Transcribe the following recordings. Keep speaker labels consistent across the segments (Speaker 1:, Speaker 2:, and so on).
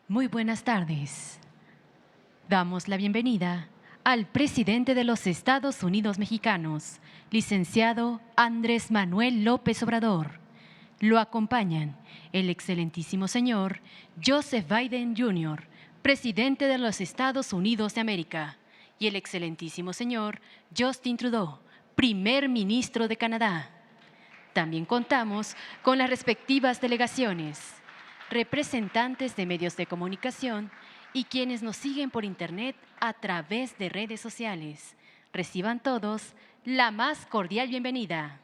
Speaker 1: Muy buenas tardes. Damos la bienvenida al presidente de los Estados Unidos mexicanos, licenciado Andrés Manuel López Obrador. Lo acompañan el excelentísimo señor Joseph Biden Jr., presidente de los Estados Unidos de América, y el excelentísimo señor Justin Trudeau, primer ministro de Canadá. También contamos con las respectivas delegaciones, representantes de medios de comunicación y quienes nos siguen por Internet a través de redes sociales. Reciban todos la más cordial bienvenida.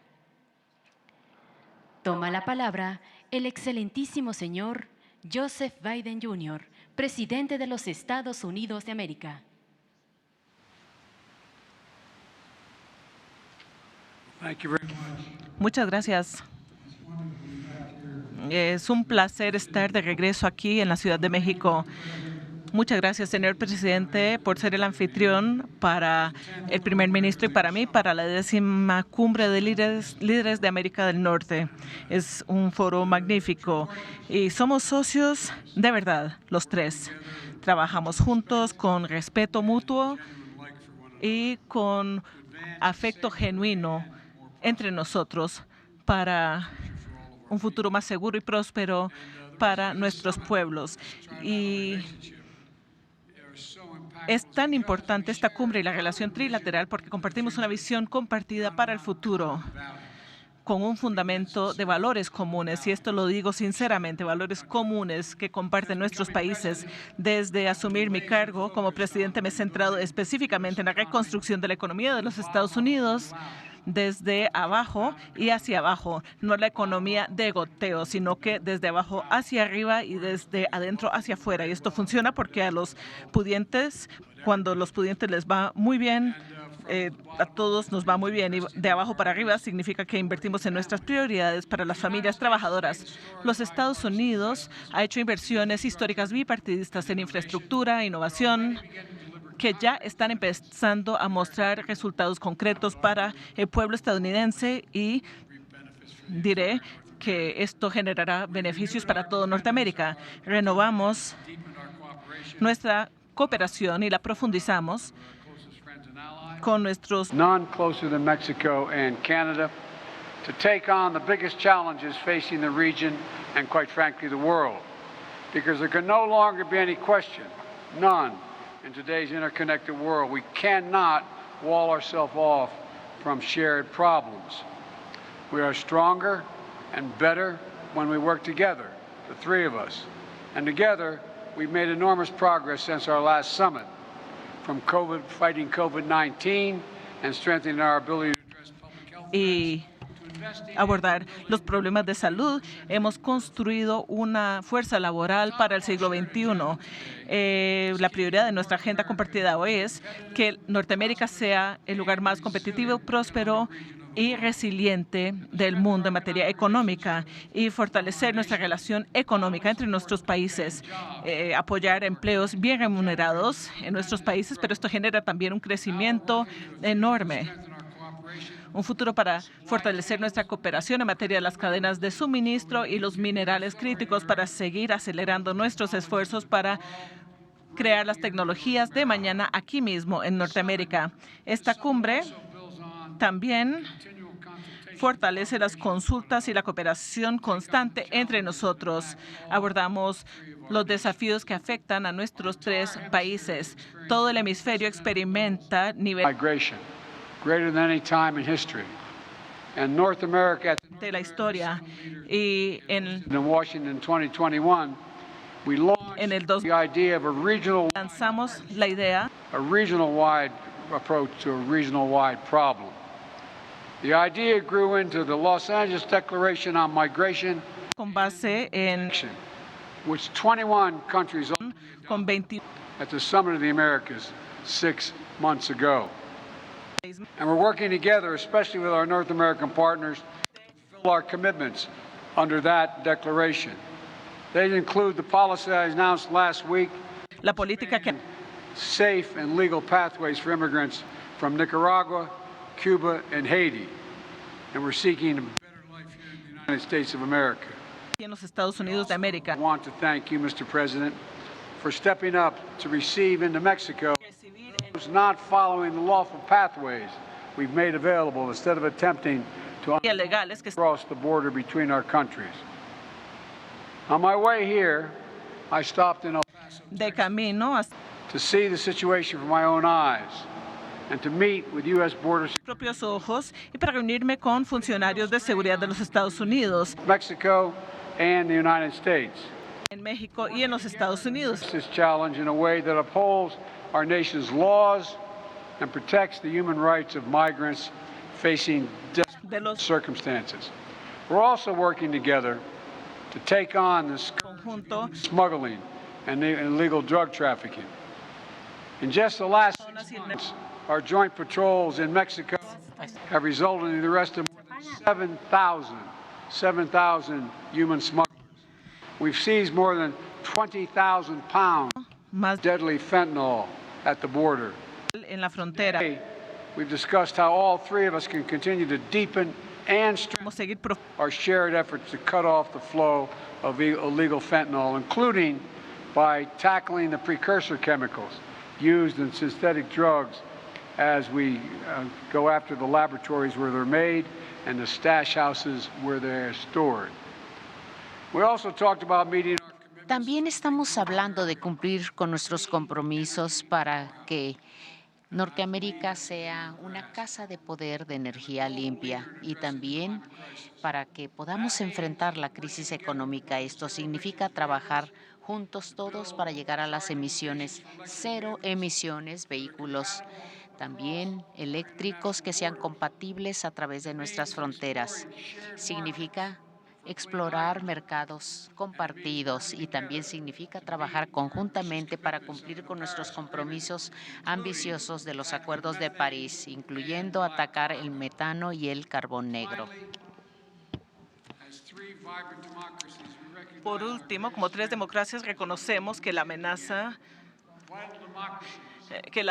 Speaker 1: Toma la palabra el excelentísimo señor Joseph Biden Jr., presidente de los Estados Unidos de América.
Speaker 2: Muchas gracias. Es un placer estar de regreso aquí en la Ciudad de México. Muchas gracias, señor presidente, por ser el anfitrión para el primer ministro y para mí, para la 10ª cumbre de líderes de América del Norte. Es un foro magnífico y somos socios de verdad, los tres. Trabajamos juntos con respeto mutuo y con afecto genuino entre nosotros para un futuro más seguro y próspero para nuestros pueblos. Y es tan importante esta cumbre y la relación trilateral porque compartimos una visión compartida para el futuro con un fundamento de valores comunes, y esto lo digo sinceramente, valores comunes que comparten nuestros países. Desde asumir mi cargo como presidente me he centrado específicamente en la reconstrucción de la economía de los Estados Unidos, desde abajo y hacia abajo, no la economía de goteo, sino que desde abajo hacia arriba y desde adentro hacia afuera. Y esto funciona porque a los pudientes, cuando los pudientes les va muy bien, a todos nos va muy bien, y de abajo para arriba significa que invertimos en nuestras prioridades para las familias trabajadoras. Los Estados Unidos ha hecho inversiones históricas bipartidistas en infraestructura, innovación, que ya están empezando a mostrar resultados concretos para el pueblo estadounidense, y diré que esto generará beneficios para todo Norteamérica. Renovamos nuestra cooperación y la profundizamos con nuestros
Speaker 3: none closer than Mexico and Canada to take on the biggest challenges facing the region and, quite frankly, the world. Because there can no longer be any question, none, in today's interconnected world. We cannot wall ourselves off from shared problems. We are stronger and better when we work together, the three of us. And together, we've made enormous progress since our last summit, from fighting COVID-19 and strengthening our ability to address public health
Speaker 2: y abordar los problemas de salud. Hemos construido una fuerza laboral para el siglo XXI. La prioridad de nuestra agenda compartida hoy es que Norteamérica sea el lugar más competitivo, próspero y resiliente del mundo en materia económica, y fortalecer nuestra relación económica entre nuestros países, apoyar empleos bien remunerados en nuestros países, pero esto genera también un crecimiento enorme. Un futuro para fortalecer nuestra cooperación en materia de las cadenas de suministro y los minerales críticos, para seguir acelerando nuestros esfuerzos para crear las tecnologías de mañana aquí mismo en Norteamérica. Esta cumbre también fortalece las consultas y la cooperación constante entre nosotros. Abordamos los desafíos que afectan a nuestros tres países. Todo el hemisferio experimenta niveles
Speaker 3: greater than any time in history. And North America,
Speaker 2: de la historia, y
Speaker 3: in Washington 2021, we launched the idea of
Speaker 2: lanzamos la idea
Speaker 3: a regional-wide approach to a regional-wide problem. The idea grew into the Los Angeles Declaration on Migration,
Speaker 2: con base en
Speaker 3: which 21 countries
Speaker 2: con 20
Speaker 3: at the Summit of the Americas 6 months ago. And we're working together, especially with our North American partners, to fulfill our commitments under that declaration. They include the policy I announced last week,
Speaker 2: la política que
Speaker 3: safe and legal pathways for immigrants from Nicaragua, Cuba, and Haiti. And we're seeking a better life here in the United States of America.
Speaker 2: en los Estados Unidos de América.
Speaker 3: I want to thank you, Mr. President, for stepping up to receive into Mexico those not following the lawful pathways we've made available instead of attempting to
Speaker 2: ilegales que
Speaker 3: cross the border between our countries. On my way here, I stopped in El Paso
Speaker 2: de camino a sus
Speaker 3: to see the situation from my own eyes and to meet with U.S. Border
Speaker 2: propios ojos y para reunirme con funcionarios de seguridad de los Estados Unidos,
Speaker 3: Mexico and the United States.
Speaker 2: en México y en los Estados Unidos.
Speaker 3: This challenge in a way that upholds our nation's laws and protects the human rights of migrants facing
Speaker 2: De los
Speaker 3: circumstances. We're also working together to take on this
Speaker 2: conjunto
Speaker 3: smuggling and illegal drug trafficking. In just the last 6 months, our joint patrols in Mexico have resulted in the arrest of more than 7,000 human smugglers. We've seized more than 20,000 pounds
Speaker 2: más
Speaker 3: of deadly fentanyl at the border.
Speaker 2: en la frontera.
Speaker 3: Today, we've discussed how all three of us can continue to deepen and strengthen
Speaker 2: Vamos a seguir
Speaker 3: our shared efforts to cut off the flow of illegal fentanyl, including by tackling the precursor chemicals used in synthetic drugs as we go after the laboratories where they're made and the stash houses where they're stored. We also talked about meeting our commitments.
Speaker 4: También estamos hablando de cumplir con nuestros compromisos para que Norteamérica sea una casa de poder de energía limpia y también para que podamos enfrentar la crisis económica. Esto significa trabajar juntos todos para llegar a las emisiones, cero emisiones, vehículos también eléctricos que sean compatibles a través de nuestras fronteras. Significa explorar mercados compartidos y también significa trabajar conjuntamente para cumplir con nuestros compromisos ambiciosos de los acuerdos de París, incluyendo atacar el metano y el carbón negro.
Speaker 2: Por último, como tres democracias, reconocemos que la amenaza, que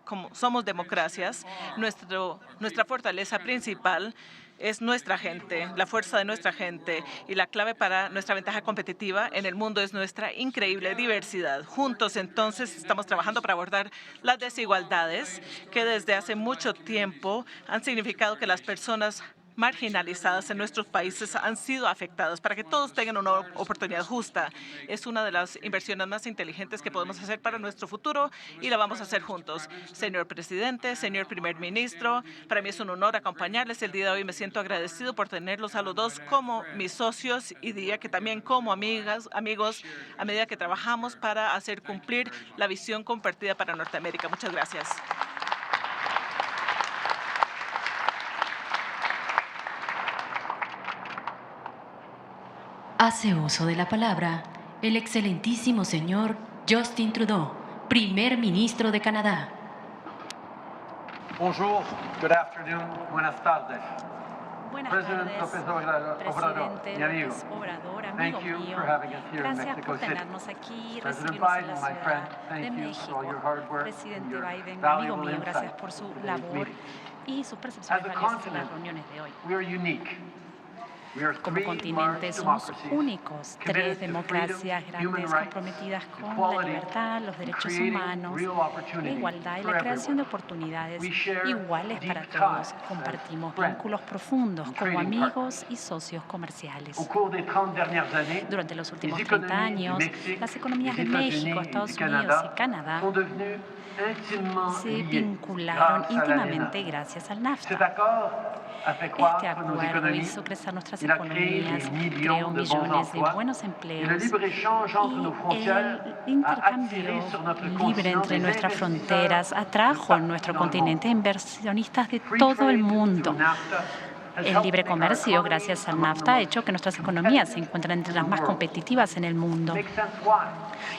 Speaker 2: como somos democracias, nuestra fortaleza principal es nuestra gente, la fuerza de nuestra gente, y la clave para nuestra ventaja competitiva en el mundo es nuestra increíble diversidad. Juntos, entonces, estamos trabajando para abordar las desigualdades que desde hace mucho tiempo han significado que las personas marginalizadas en nuestros países han sido afectadas, para que todos tengan una oportunidad justa. Es una de las inversiones más inteligentes que podemos hacer para nuestro futuro y la vamos a hacer juntos. Señor presidente, señor primer ministro, para mí es un honor acompañarles el día de hoy. Me siento agradecido por tenerlos a los dos como mis socios y diría que también como amigos, a medida que trabajamos para hacer cumplir la visión compartida para Norteamérica. Muchas gracias.
Speaker 1: Hace uso de la palabra el excelentísimo señor Justin Trudeau, primer ministro de Canadá.
Speaker 5: Bonjour, good afternoon, buenas tardes.
Speaker 6: Buenas
Speaker 5: President
Speaker 6: tardes,
Speaker 5: López Obrador,
Speaker 6: presidente
Speaker 5: mi amigo.
Speaker 6: López Obrador, amigo
Speaker 5: Thank you
Speaker 6: mío.
Speaker 5: for having us here in
Speaker 6: Gracias
Speaker 5: Mexico
Speaker 6: por
Speaker 5: City.
Speaker 6: tenernos aquí y
Speaker 5: President
Speaker 6: recibirnos en
Speaker 5: Biden,
Speaker 6: la
Speaker 5: my friend,
Speaker 6: Ciudad de
Speaker 5: thank you for
Speaker 6: México.
Speaker 5: all your hard work and
Speaker 6: Presidente
Speaker 5: your
Speaker 6: Biden, amigo
Speaker 5: valuable
Speaker 6: mío, gracias
Speaker 5: insight
Speaker 6: por su
Speaker 5: in today's
Speaker 6: labor
Speaker 5: meeting.
Speaker 6: y sus percepciones
Speaker 5: As a
Speaker 6: valiosas en las
Speaker 5: continent,
Speaker 6: reuniones de hoy.
Speaker 5: we are unique. We are
Speaker 6: Como
Speaker 5: three
Speaker 6: continente
Speaker 5: large
Speaker 6: somos
Speaker 5: democracies
Speaker 6: únicos,
Speaker 5: committed
Speaker 6: tres
Speaker 5: to freedom,
Speaker 6: democracias
Speaker 5: human
Speaker 6: grandes
Speaker 5: rights,
Speaker 6: comprometidas con la
Speaker 5: equality,
Speaker 6: libertad, los
Speaker 5: and
Speaker 6: derechos
Speaker 5: creating
Speaker 6: humanos,
Speaker 5: real
Speaker 6: la
Speaker 5: opportunity
Speaker 6: igualdad y
Speaker 5: for
Speaker 6: la creación de
Speaker 5: everyone.
Speaker 6: oportunidades
Speaker 5: We share
Speaker 6: iguales para
Speaker 5: deep
Speaker 6: todos.
Speaker 5: ties as
Speaker 6: Compartimos
Speaker 5: friends
Speaker 6: vínculos profundos
Speaker 5: and
Speaker 6: como
Speaker 5: trading
Speaker 6: amigos y socios comerciales.
Speaker 5: Au cours des 30 dernières années,
Speaker 6: Durante los últimos
Speaker 5: les
Speaker 6: 30
Speaker 5: économies du
Speaker 6: años,
Speaker 5: Mexique,
Speaker 6: las economías de
Speaker 5: des
Speaker 6: México,
Speaker 5: États-Unis
Speaker 6: Estados
Speaker 5: et du
Speaker 6: Unidos y
Speaker 5: Canada
Speaker 6: Canadá
Speaker 5: sont devenues intimement
Speaker 6: se
Speaker 5: liées
Speaker 6: vincularon
Speaker 5: grâce à la
Speaker 6: íntimamente
Speaker 5: NENA.
Speaker 6: gracias al
Speaker 5: Cet
Speaker 6: NAFTA.
Speaker 5: accord a fait
Speaker 6: Este
Speaker 5: croître nos
Speaker 6: acuerdo
Speaker 5: économies,
Speaker 6: hizo crecer nuestras
Speaker 5: il a créé
Speaker 6: economías,
Speaker 5: des
Speaker 6: creó
Speaker 5: millions de bons
Speaker 6: millones de
Speaker 5: emplois,
Speaker 6: buenos
Speaker 5: et le
Speaker 6: empleos
Speaker 5: libre-échange entre nos
Speaker 6: y
Speaker 5: frontières
Speaker 6: el
Speaker 5: a attiré
Speaker 6: intercambio
Speaker 5: sur notre
Speaker 6: libre
Speaker 5: continent
Speaker 6: entre
Speaker 5: des
Speaker 6: nuestras
Speaker 5: investisseurs
Speaker 6: fronteras atrajo en
Speaker 5: de
Speaker 6: nuestro
Speaker 5: partout dans le
Speaker 6: continente
Speaker 5: monde.
Speaker 6: inversionistas de
Speaker 5: Free
Speaker 6: todo
Speaker 5: trade
Speaker 6: el mundo.
Speaker 5: through NAFTA has
Speaker 6: El
Speaker 5: helped
Speaker 6: libre
Speaker 5: make our
Speaker 6: comercio,
Speaker 5: economies
Speaker 6: gracias al
Speaker 5: among the
Speaker 6: NAFTA, ha
Speaker 5: most
Speaker 6: hecho que nuestras economías se encuentren entre las más competitivas en el mundo.
Speaker 5: Makes sense why.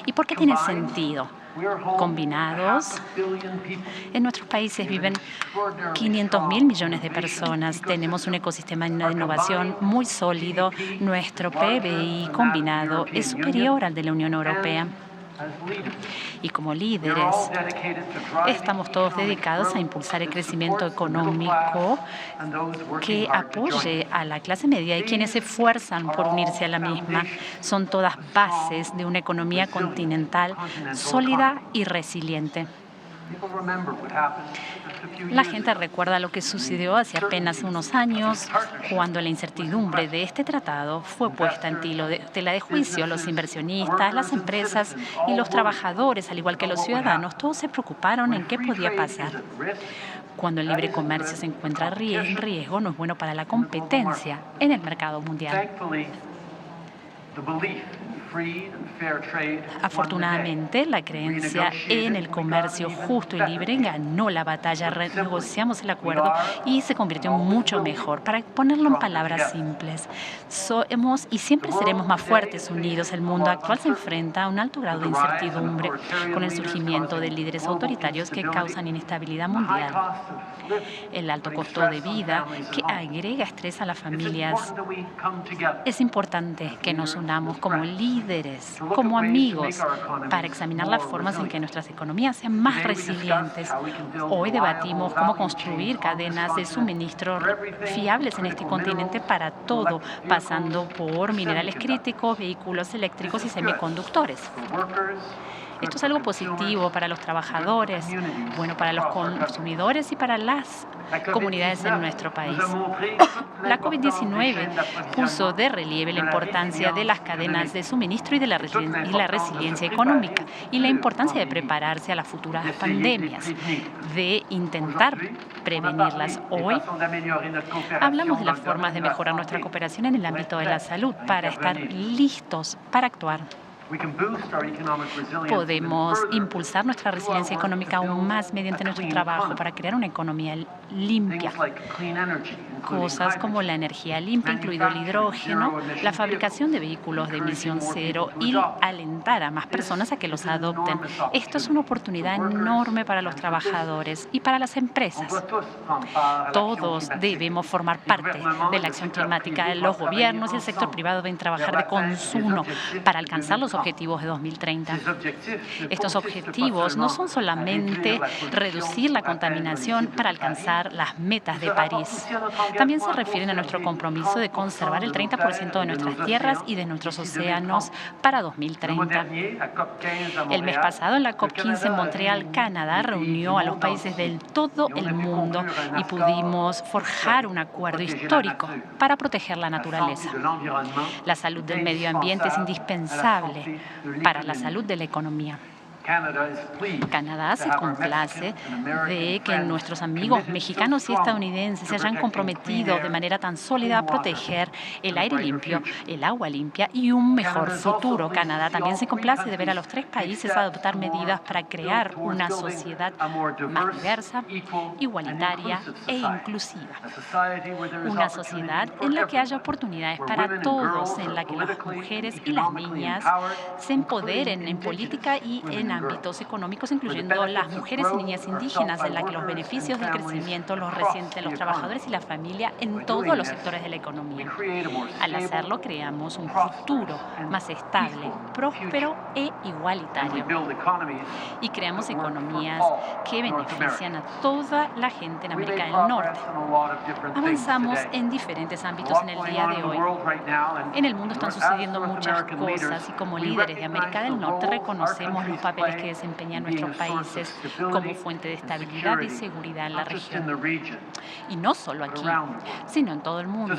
Speaker 6: ¿Y por qué tiene
Speaker 5: Combined,
Speaker 6: sentido?
Speaker 5: we are home
Speaker 6: Combinados,
Speaker 5: to 500 million people.
Speaker 6: en nuestros países viven
Speaker 5: Extraordinarily
Speaker 6: 500 mil
Speaker 5: strong
Speaker 6: millones de
Speaker 5: innovation
Speaker 6: personas. Tenemos un
Speaker 5: ecosystem.
Speaker 6: ecosistema de
Speaker 5: Our
Speaker 6: innovación muy sólido.
Speaker 5: GDP
Speaker 6: Nuestro
Speaker 5: is larger
Speaker 6: PBI
Speaker 5: than that of the
Speaker 6: combinado
Speaker 5: European
Speaker 6: es superior
Speaker 5: Union,
Speaker 6: al de la Unión Europea. Y como líderes, estamos todos dedicados a impulsar el crecimiento económico que apoye a la clase media y quienes se esfuerzan por unirse a la misma. Son todas bases de una economía continental sólida y resiliente. La gente recuerda lo que sucedió hace apenas unos años, cuando la incertidumbre de este tratado fue puesta en tela de juicio. Los inversionistas, las empresas y los trabajadores, al igual que los ciudadanos, todos se preocuparon en qué podía pasar. Cuando el libre comercio se encuentra en riesgo, no es bueno para la competencia en el mercado mundial. Afortunadamente, la creencia en el comercio justo y libre ganó la batalla. Renegociamos el acuerdo y se convirtió en mucho mejor. Para ponerlo en palabras simples, somos y siempre seremos más fuertes unidos. El mundo actual se enfrenta a un alto grado de incertidumbre con el surgimiento de líderes autoritarios que causan inestabilidad mundial. El alto costo de vida que agrega estrés a las familias. Es importante que nos unamos como líderes, como amigos, para examinar las formas en que nuestras economías sean más resilientes. Hoy debatimos cómo construir cadenas de suministro fiables en este continente para todo, pasando por minerales críticos, vehículos eléctricos y semiconductores. Esto es algo positivo para los trabajadores, bueno para los consumidores y para las comunidades en nuestro país. La COVID-19 puso de relieve la importancia de las cadenas de suministro y de la resiliencia económica y la importancia de prepararse a las futuras pandemias, de intentar prevenirlas. Hoy hablamos de las formas de mejorar nuestra cooperación en el ámbito de la salud para estar listos para actuar. Podemos impulsar nuestra resiliencia económica aún más mediante nuestro trabajo para crear una economía limpia. Cosas como la energía limpia, incluido el hidrógeno, la fabricación de vehículos de emisión cero y alentar a más personas a que los adopten. Esto es una oportunidad enorme para los trabajadores y para las empresas. Todos debemos formar parte de la acción climática. Los gobiernos y el sector privado deben trabajar de consumo para alcanzar los objetivos de 2030. Estos objetivos no son solamente reducir la contaminación para alcanzar las metas de París. También se refieren a nuestro compromiso de conservar el 30% de nuestras tierras y de nuestros océanos para 2030. El mes pasado, en la COP15 en Montreal, Canadá reunió a los países de todo el mundo y pudimos forjar un acuerdo histórico para proteger la naturaleza. La salud del medio ambiente es indispensable para la salud de la economía. Canadá se complace de que nuestros amigos mexicanos y estadounidenses se hayan comprometido de manera tan sólida a proteger el aire limpio, el agua limpia y un mejor futuro. Canadá también se complace de ver a los tres países adoptar medidas para crear una sociedad más diversa, igualitaria e inclusiva. Una sociedad en la que haya oportunidades para todos, en la que las mujeres y las niñas se empoderen en política y en ámbitos económicos, incluyendo las mujeres y niñas indígenas, en la que los beneficios del crecimiento los resienten los trabajadores y la familia en todos los sectores de la economía. Al hacerlo, creamos un futuro más estable, próspero e igualitario. Y creamos economías que benefician a toda la gente en América del Norte. Avanzamos en diferentes ámbitos en el día de hoy. En el mundo están sucediendo muchas cosas y como líderes de América del Norte reconocemos los papeles que desempeñan nuestros países como fuente de estabilidad y seguridad en la región. Y no solo aquí, sino en todo el mundo.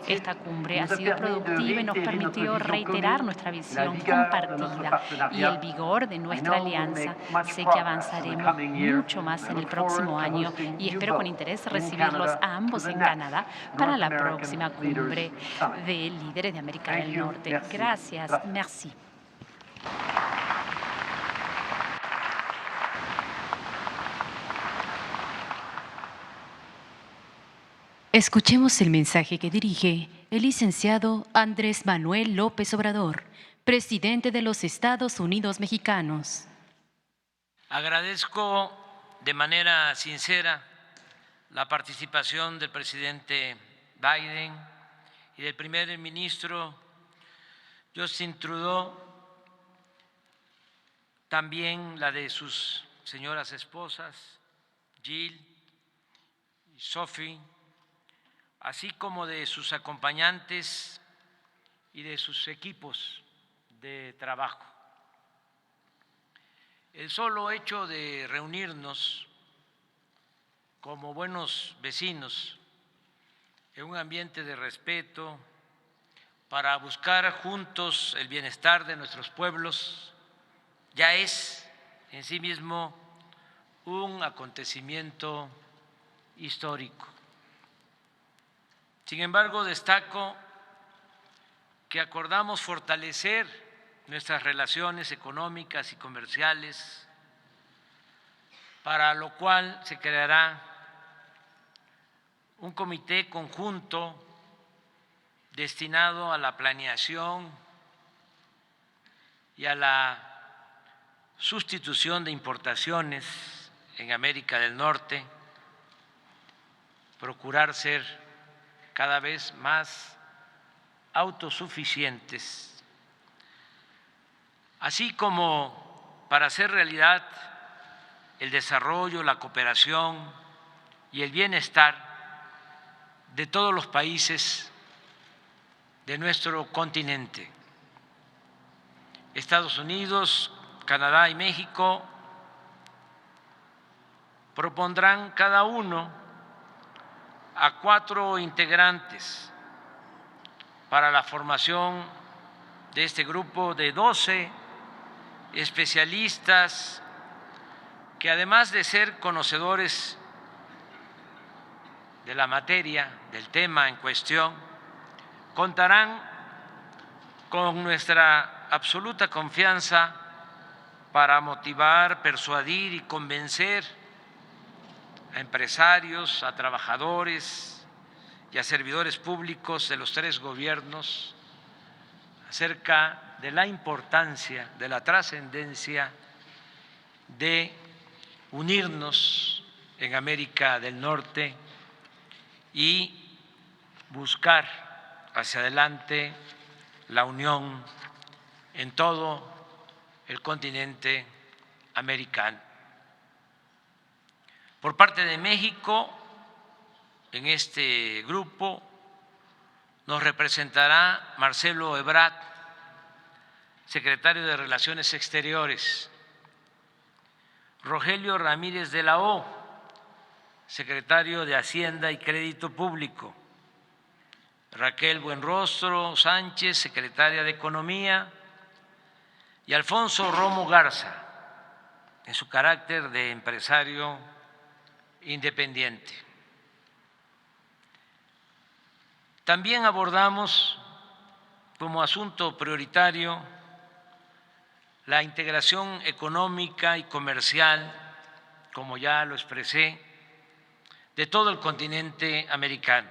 Speaker 6: Esta cumbre ha sido productiva y nos permitió reiterar nuestra visión compartida y el vigor de nuestra alianza. Sé que avanzaremos mucho más en el próximo año y espero con interés recibirlos a ambos en Canadá para la próxima cumbre de líderes de América del Norte. Gracias. Merci.
Speaker 1: Escuchemos el mensaje que dirige el licenciado Andrés Manuel López Obrador, presidente de los Estados Unidos Mexicanos.
Speaker 7: Agradezco de manera sincera la participación del presidente Biden y del primer ministro Justin Trudeau también la de sus señoras esposas, Jill y Sophie, así como de sus acompañantes y de sus equipos de trabajo. El solo hecho de reunirnos como buenos vecinos en un ambiente de respeto para buscar juntos el bienestar de nuestros pueblos ya es en sí mismo un acontecimiento histórico. Sin embargo, destaco que acordamos fortalecer nuestras relaciones económicas y comerciales, para lo cual se creará un comité conjunto destinado a la planeación y a la sustitución de importaciones en América del Norte, procurar ser cada vez más autosuficientes, así como para hacer realidad el desarrollo, la cooperación y el bienestar de todos los países de nuestro continente. Estados Unidos, Canadá y México propondrán cada uno a 4 integrantes para la formación de este grupo de 12 especialistas que, además de ser conocedores de la materia, del tema en cuestión, contarán con nuestra absoluta confianza para motivar, persuadir y convencer a empresarios, a trabajadores y a servidores públicos de los 3 gobiernos acerca de la importancia, de la trascendencia de unirnos en América del Norte y buscar hacia adelante la unión en todo el continente americano. Por parte de México, en este grupo nos representará Marcelo Ebrard, secretario de Relaciones Exteriores, Rogelio Ramírez de la O, secretario de Hacienda y Crédito Público, Raquel Buenrostro Sánchez, secretaria de Economía, y Alfonso Romo Garza, en su carácter de empresario independiente. También abordamos como asunto prioritario la integración económica y comercial, como ya lo expresé, de todo el continente americano,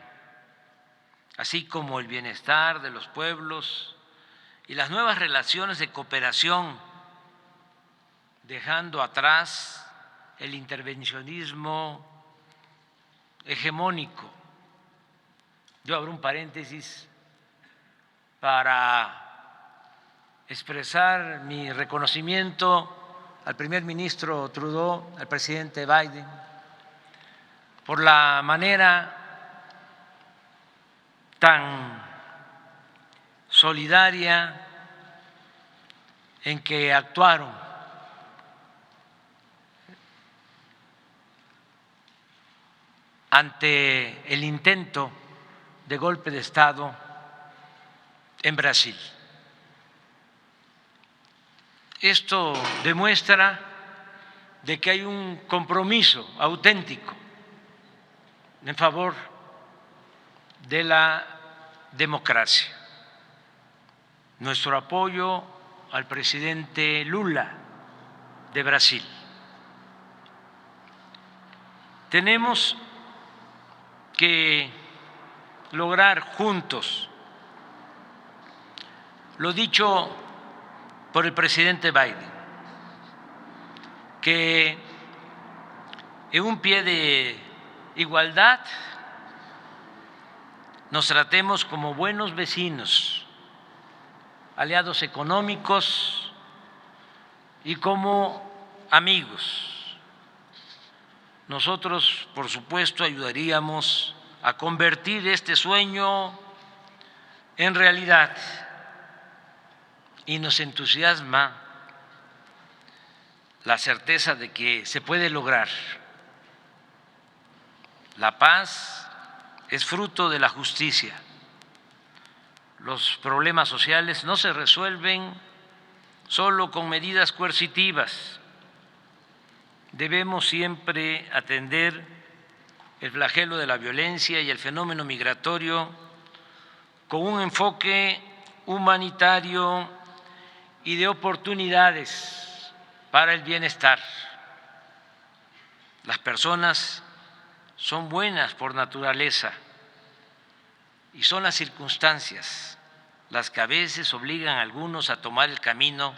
Speaker 7: así como el bienestar de los pueblos y las nuevas relaciones de cooperación, dejando atrás el intervencionismo hegemónico. Yo abro un paréntesis para expresar mi reconocimiento al primer ministro Trudeau, al presidente Biden, por la manera tan solidaria en que actuaron ante el intento de golpe de Estado en Brasil. Esto demuestra de que hay un compromiso auténtico en favor de la democracia. Nuestro apoyo al presidente Lula de Brasil. Tenemos que lograr juntos lo dicho por el presidente Biden, que en un pie de igualdad nos tratemos como buenos vecinos, aliados económicos y como amigos. Nosotros, por supuesto, ayudaríamos a convertir este sueño en realidad y nos entusiasma la certeza de que se puede lograr. La paz es fruto de la justicia. Los problemas sociales no se resuelven solo con medidas coercitivas. Debemos siempre atender el flagelo de la violencia y el fenómeno migratorio con un enfoque humanitario y de oportunidades para el bienestar. Las personas son buenas por naturaleza y son las circunstancias las que a veces obligan a algunos a tomar el camino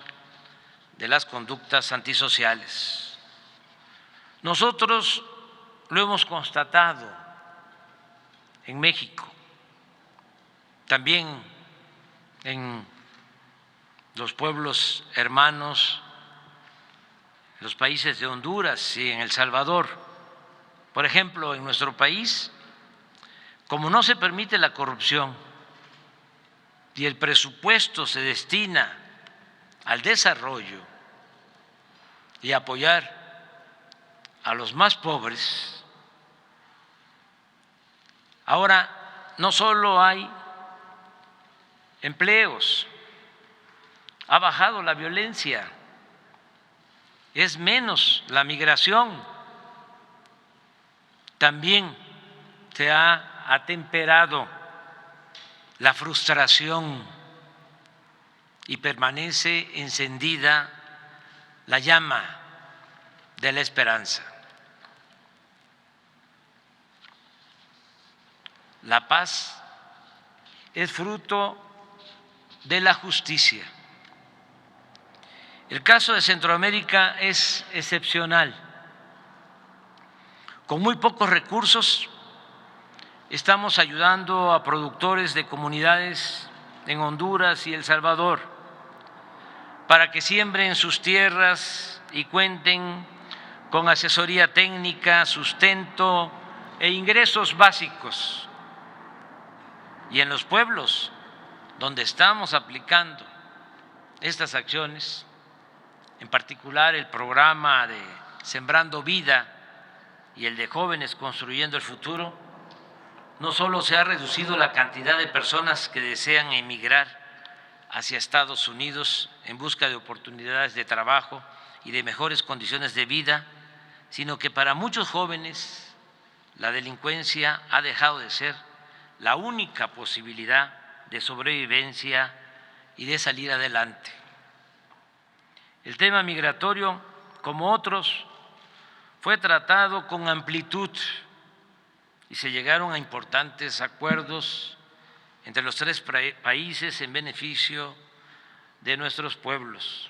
Speaker 7: de las conductas antisociales. Nosotros lo hemos constatado en México, también en los pueblos hermanos, los países de Honduras y en El Salvador. Por ejemplo, en nuestro país, como no se permite la corrupción y el presupuesto se destina al desarrollo y apoyar a los más pobres, ahora no solo hay empleos, ha bajado la violencia, es menos la migración, también se ha atemperado la frustración y permanece encendida la llama de la esperanza. La paz es fruto de la justicia. El caso de Centroamérica es excepcional. Con muy pocos recursos estamos ayudando a productores de comunidades en Honduras y El Salvador para que siembren sus tierras y cuenten con asesoría técnica, sustento e ingresos básicos. Y en los pueblos donde estamos aplicando estas acciones, en particular el programa de Sembrando Vida y el de Jóvenes Construyendo el Futuro, no solo se ha reducido la cantidad de personas que desean emigrar hacia Estados Unidos en busca de oportunidades de trabajo y de mejores condiciones de vida, sino que para muchos jóvenes la delincuencia ha dejado de ser la única posibilidad de sobrevivencia y de salir adelante. El tema migratorio, como otros, fue tratado con amplitud y se llegaron a importantes acuerdos entre los tres países en beneficio de nuestros pueblos.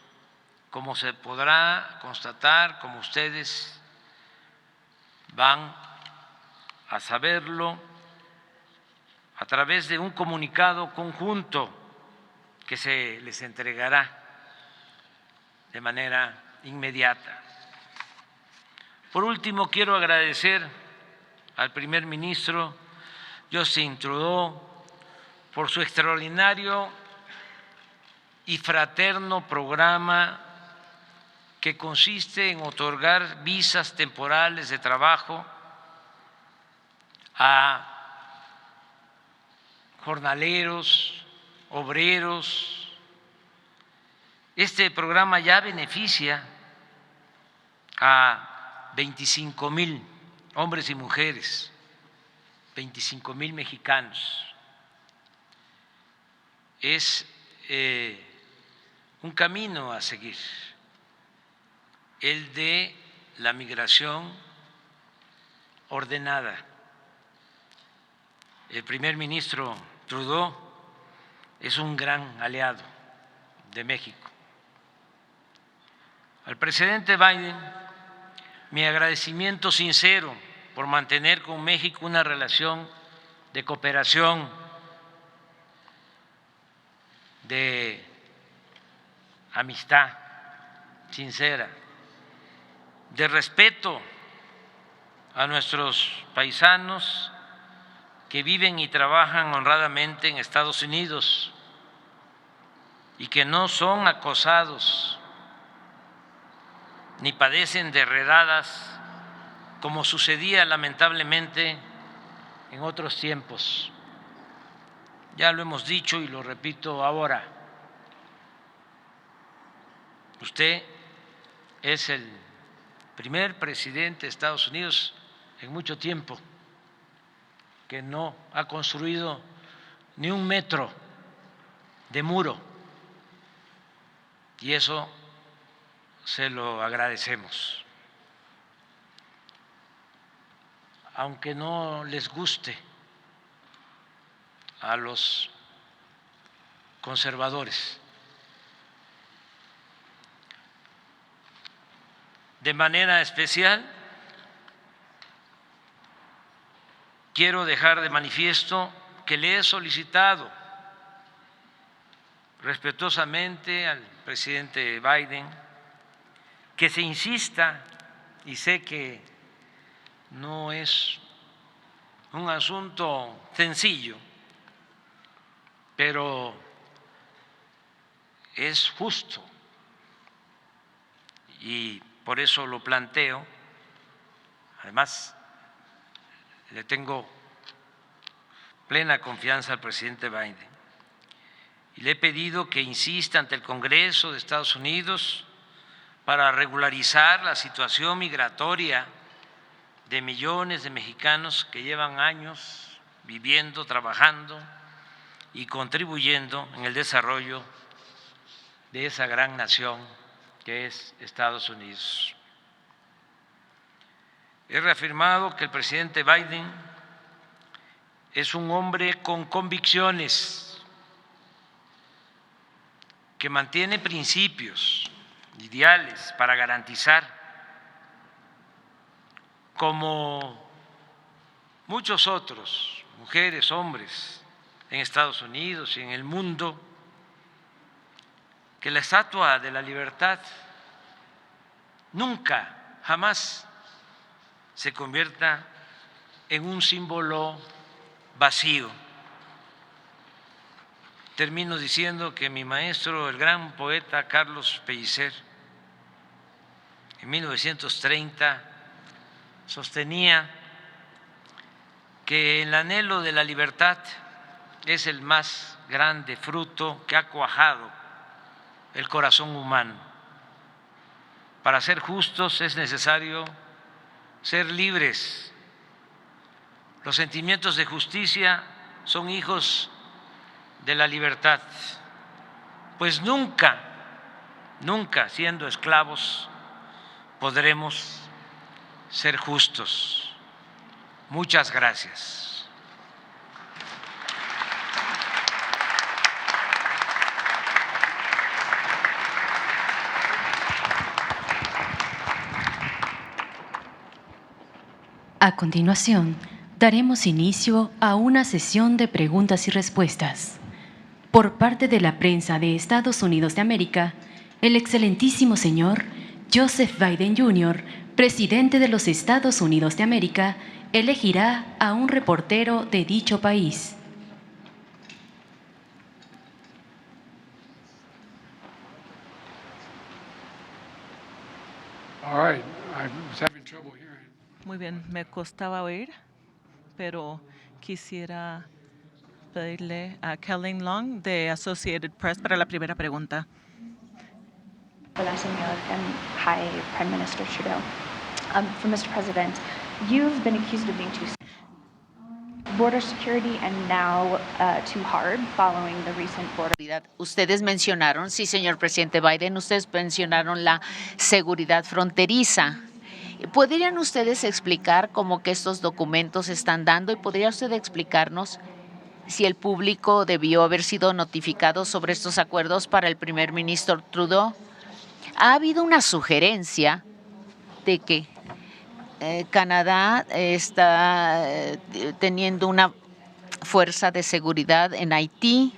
Speaker 7: Como se podrá constatar, como ustedes van a saberlo, a través de un comunicado conjunto que se les entregará de manera inmediata. Por último, quiero agradecer al primer ministro Justin Trudeau por su extraordinario y fraterno programa que consiste en otorgar visas temporales de trabajo a jornaleros, obreros. Este programa ya beneficia a 25,000 hombres y mujeres, 25,000 mexicanos. Es un camino a seguir, el de la migración ordenada. El primer ministro Trudeau es un gran aliado de México. Al presidente Biden, mi agradecimiento sincero por mantener con México una relación de cooperación, de amistad sincera, de respeto a nuestros paisanos que viven y trabajan honradamente en Estados Unidos y que no son acosados ni padecen de redadas como sucedía lamentablemente en otros tiempos. Ya lo hemos dicho y lo repito ahora. Usted es el primer presidente de Estados Unidos en mucho tiempo que no ha construido ni un metro de muro, y eso se lo agradecemos. Aunque no les guste a los conservadores. De manera especial, quiero dejar de manifiesto que le he solicitado respetuosamente al presidente Biden que se insista, y sé que no es un asunto sencillo, pero es justo y por eso lo planteo. Además, le tengo plena confianza al presidente Biden y le he pedido que insista ante el Congreso de Estados Unidos para regularizar la situación migratoria de millones de mexicanos que llevan años viviendo, trabajando y contribuyendo en el desarrollo de esa gran nación que es Estados Unidos. He reafirmado que el presidente Biden es un hombre con convicciones, que mantiene principios, ideales para garantizar, como muchos otros, mujeres, hombres, en Estados Unidos y en el mundo, que la Estatua de la Libertad nunca, jamás se convierta en un símbolo vacío. Termino diciendo que mi maestro, el gran poeta Carlos Pellicer, en 1930 sostenía que el anhelo de la libertad es el más grande fruto que ha cuajado el corazón humano. Para ser justos es necesario ser libres. Los sentimientos de justicia son hijos de la libertad, pues nunca, nunca siendo esclavos podremos ser justos. Muchas gracias.
Speaker 1: A continuación, daremos inicio a una sesión de preguntas y respuestas. Por parte de la prensa de Estados Unidos de América, el excelentísimo señor Joseph Biden Jr., presidente de los Estados Unidos de América, elegirá a un reportero de dicho país.
Speaker 3: All right, I was having trouble hearing.
Speaker 2: Muy bien, me costaba oír, pero quisiera pedirle a Kellen Long de Associated Press para la primera pregunta.
Speaker 8: Hola, señor, and hi, Prime Minister Trudeau. For Mr. President, you've been accused of being too border security and now too hard following the recent border.
Speaker 4: Ustedes mencionaron, sí, señor presidente Biden, ustedes mencionaron la seguridad fronteriza. ¿Podrían ustedes explicar cómo que estos documentos están dando y podría usted explicarnos si el público debió haber sido notificado sobre estos acuerdos para el primer ministro Trudeau? Ha habido una sugerencia de que Canadá está teniendo una fuerza de seguridad en Haití.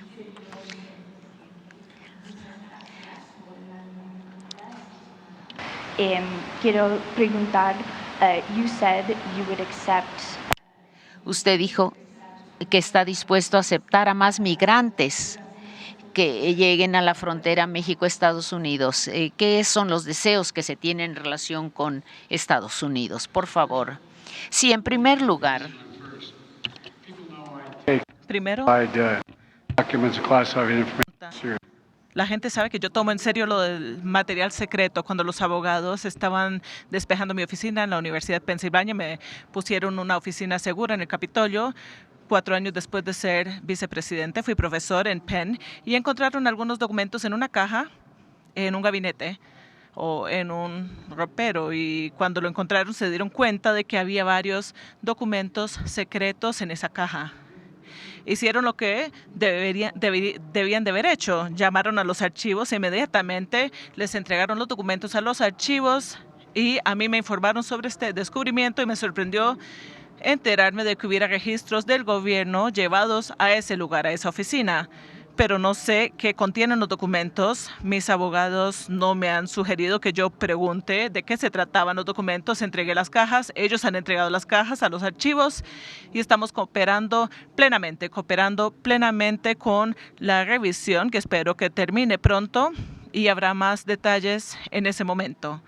Speaker 8: Quiero preguntar, you said you would accept.
Speaker 4: Usted dijo que está dispuesto a aceptar a más migrantes que lleguen a la frontera México-Estados Unidos. ¿Qué son los deseos que se tienen en relación con Estados Unidos? Por favor. Sí, en primer lugar.
Speaker 2: Primero,
Speaker 3: Documents of classified information.
Speaker 2: la gente sabe que yo tomo en serio lo del material secreto. Cuando los abogados estaban despejando mi oficina en la Universidad de Pensilvania, me pusieron una oficina segura en el Capitolio. 4 años después de ser vicepresidente, fui profesor en Penn y encontraron algunos documentos en una caja, en un gabinete o en un ropero. Y cuando lo encontraron, se dieron cuenta de que había varios documentos secretos en esa caja. Hicieron lo que debían de haber hecho. Llamaron a los archivos e inmediatamente les entregaron los documentos a los archivos y a mí me informaron sobre este descubrimiento y me sorprendió enterarme de que hubiera registros del gobierno llevados a ese lugar, a esa oficina. Pero no sé qué contienen los documentos. Mis abogados no me han sugerido que yo pregunte de qué se trataban los documentos. Entregué las cajas, ellos han entregado las cajas a los archivos y estamos cooperando plenamente con la revisión, que espero que termine pronto y habrá más detalles en ese momento.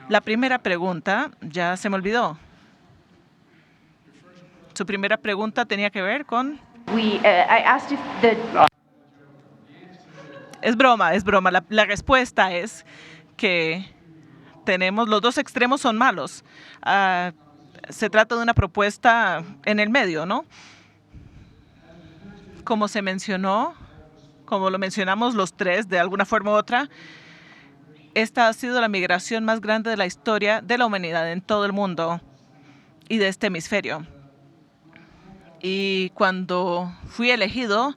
Speaker 2: La primera pregunta ya se me olvidó. Su primera pregunta tenía que ver con...
Speaker 8: I asked if the.
Speaker 2: Es broma. La respuesta es que tenemos, los dos extremos son malos. Se trata de una propuesta en el medio, ¿no? Como se mencionó, como lo mencionamos los tres de alguna forma u otra, esta ha sido la migración más grande de la historia de la humanidad en todo el mundo y de este hemisferio. Y cuando fui elegido,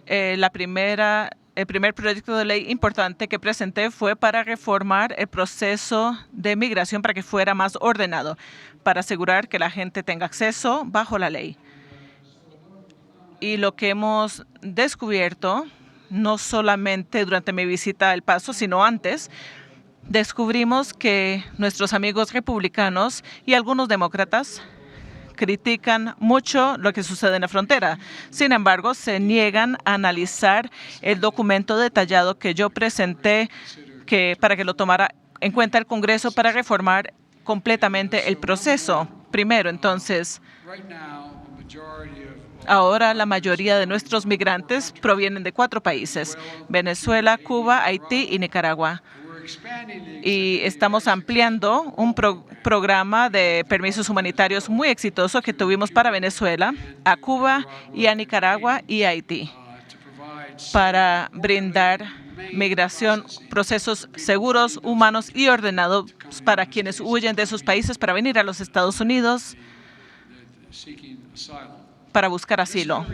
Speaker 2: el primer proyecto de ley importante que presenté fue para reformar el proceso de migración para que fuera más ordenado, para asegurar que la gente tenga acceso bajo la ley. Y lo que hemos descubierto, no solamente durante mi visita a El Paso, sino antes, descubrimos que nuestros amigos republicanos y algunos demócratas critican mucho lo que sucede en la frontera. Sin embargo, se niegan a analizar el documento detallado que yo presenté para que lo tomara en cuenta el Congreso para reformar completamente el proceso. Primero, entonces, ahora la mayoría de nuestros migrantes provienen de 4 países: Venezuela, Cuba, Haití y Nicaragua. Y estamos ampliando un programa de permisos humanitarios muy exitoso que tuvimos para Venezuela, a Cuba y a Nicaragua y a Haití, para brindar migración, procesos seguros, humanos y ordenados para quienes huyen de esos países para venir a los Estados Unidos para buscar asilo.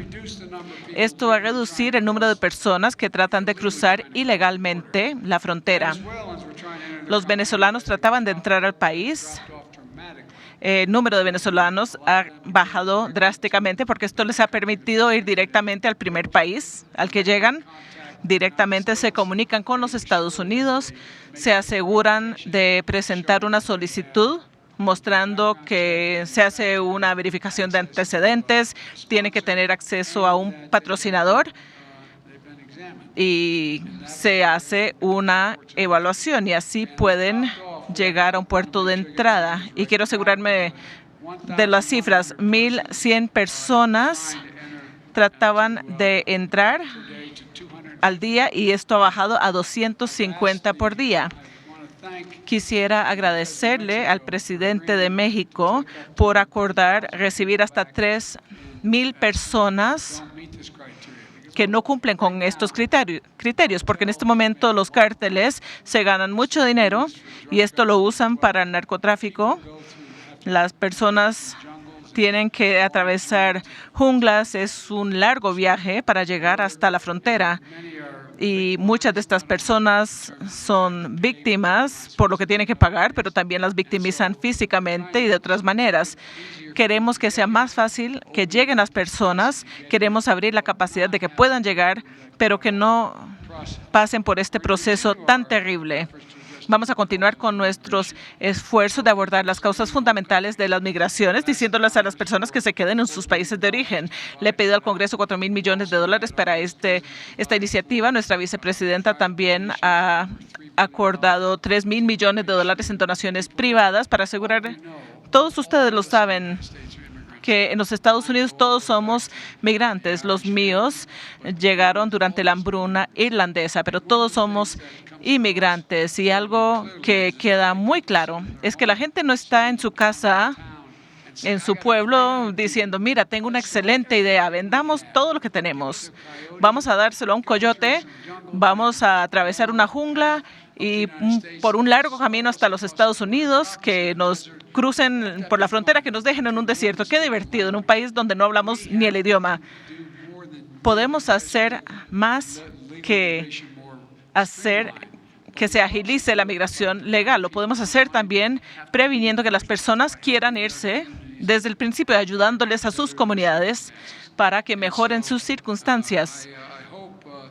Speaker 2: Esto va a reducir el número de personas que tratan de cruzar ilegalmente la frontera. Los venezolanos trataban de entrar al país. El número de venezolanos ha bajado drásticamente porque esto les ha permitido ir directamente al primer país al que llegan. Directamente se comunican con los Estados Unidos, se aseguran de presentar una solicitud mostrando que se hace una verificación de antecedentes, tiene que tener acceso a un patrocinador y se hace una evaluación y así pueden llegar a un puerto de entrada. Y quiero asegurarme de las cifras. 1,100 personas trataban de entrar al día y esto ha bajado a 250 por día. Quisiera agradecerle al presidente de México por acordar recibir hasta 3,000 personas que no cumplen con estos criterios, porque en este momento los cárteles se ganan mucho dinero y esto lo usan para el narcotráfico. Las personas tienen que atravesar junglas, es un largo viaje para llegar hasta la frontera. Y muchas de estas personas son víctimas por lo que tienen que pagar, pero también las victimizan físicamente y de otras maneras. Queremos que sea más fácil que lleguen las personas, queremos abrir la capacidad de que puedan llegar, pero que no pasen por este proceso tan terrible. Vamos a continuar con nuestros esfuerzos de abordar las causas fundamentales de las migraciones, diciéndoles a las personas que se queden en sus países de origen. Le he pedido al Congreso $4,000 millones para esta iniciativa. Nuestra vicepresidenta también ha acordado $3,000 millones en donaciones privadas para asegurar, todos ustedes lo saben, que en los Estados Unidos todos somos migrantes. Los míos llegaron durante la hambruna irlandesa, pero todos somos inmigrantes. Y algo que queda muy claro es que la gente no está en su casa, en su pueblo, diciendo, mira, tengo una excelente idea, vendamos todo lo que tenemos. Vamos a dárselo a un coyote, vamos a atravesar una jungla y por un largo camino hasta los Estados Unidos, que nos crucen por la frontera, que nos dejen en un desierto. Qué divertido, en un país donde no hablamos ni el idioma. Podemos hacer más que hacer que se agilice la migración legal. Lo podemos hacer también previniendo que las personas quieran irse desde el principio, ayudándoles a sus comunidades para que mejoren sus circunstancias.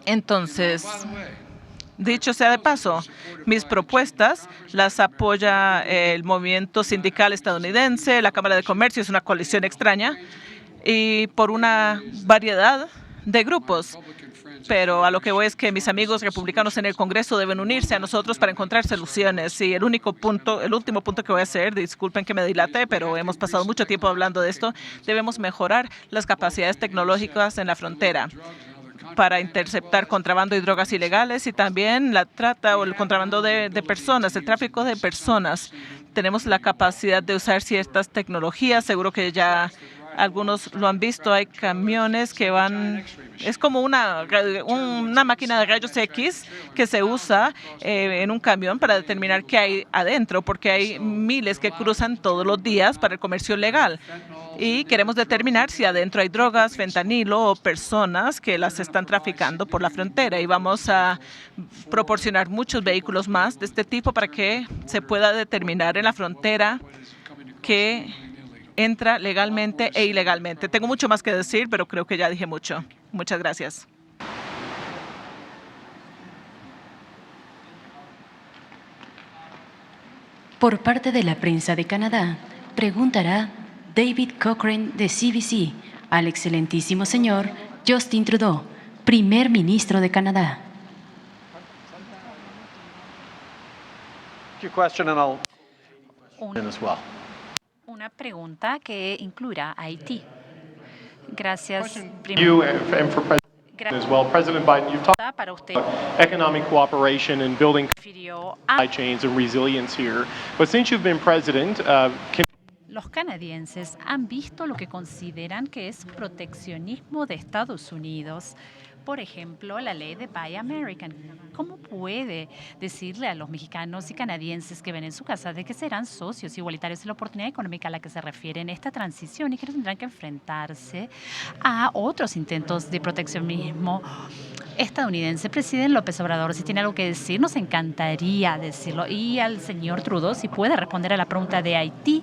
Speaker 2: Entonces, dicho sea de paso, mis propuestas las apoya el movimiento sindical estadounidense, la Cámara de Comercio, es una coalición extraña, y por una variedad de grupos. Pero a lo que voy es que mis amigos republicanos en el Congreso deben unirse a nosotros para encontrar soluciones. Y el último punto que voy a hacer, disculpen que me dilate, pero hemos pasado mucho tiempo hablando de esto, debemos mejorar las capacidades tecnológicas en la frontera para interceptar contrabando y drogas ilegales y también la trata o el contrabando de personas, el tráfico de personas. Tenemos la capacidad de usar ciertas tecnologías, seguro que ya algunos lo han visto, hay camiones que van, es como una máquina de rayos X que se usa en un camión para determinar qué hay adentro, porque hay miles que cruzan todos los días para el comercio legal. Y queremos determinar si adentro hay drogas, fentanilo o personas que las están traficando por la frontera. Y vamos a proporcionar muchos vehículos más de este tipo para que se pueda determinar en la frontera que entra legalmente e ilegalmente. Tengo mucho más que decir, pero creo que ya dije mucho. Muchas gracias.
Speaker 1: Por parte de la prensa de Canadá, preguntará David Cochrane de CBC al excelentísimo señor Justin Trudeau, primer ministro de Canadá.
Speaker 6: Una pregunta que incluirá a Haití. Gracias. Para usted.
Speaker 9: Economic cooperation and building supply chains and resilience here. But since you've been president,
Speaker 6: Los canadienses han visto lo que consideran que es proteccionismo de Estados Unidos. Por ejemplo, la ley de Buy American. ¿Cómo puede decirle a los mexicanos y canadienses que ven en su casa de que serán socios igualitarios en la oportunidad económica a la que se refiere en esta transición y que tendrán que enfrentarse a otros intentos de proteccionismo estadounidense? Presidente López Obrador, si tiene algo que decir, nos encantaría decirlo. Y al señor Trudeau, si puede responder a la pregunta de Haití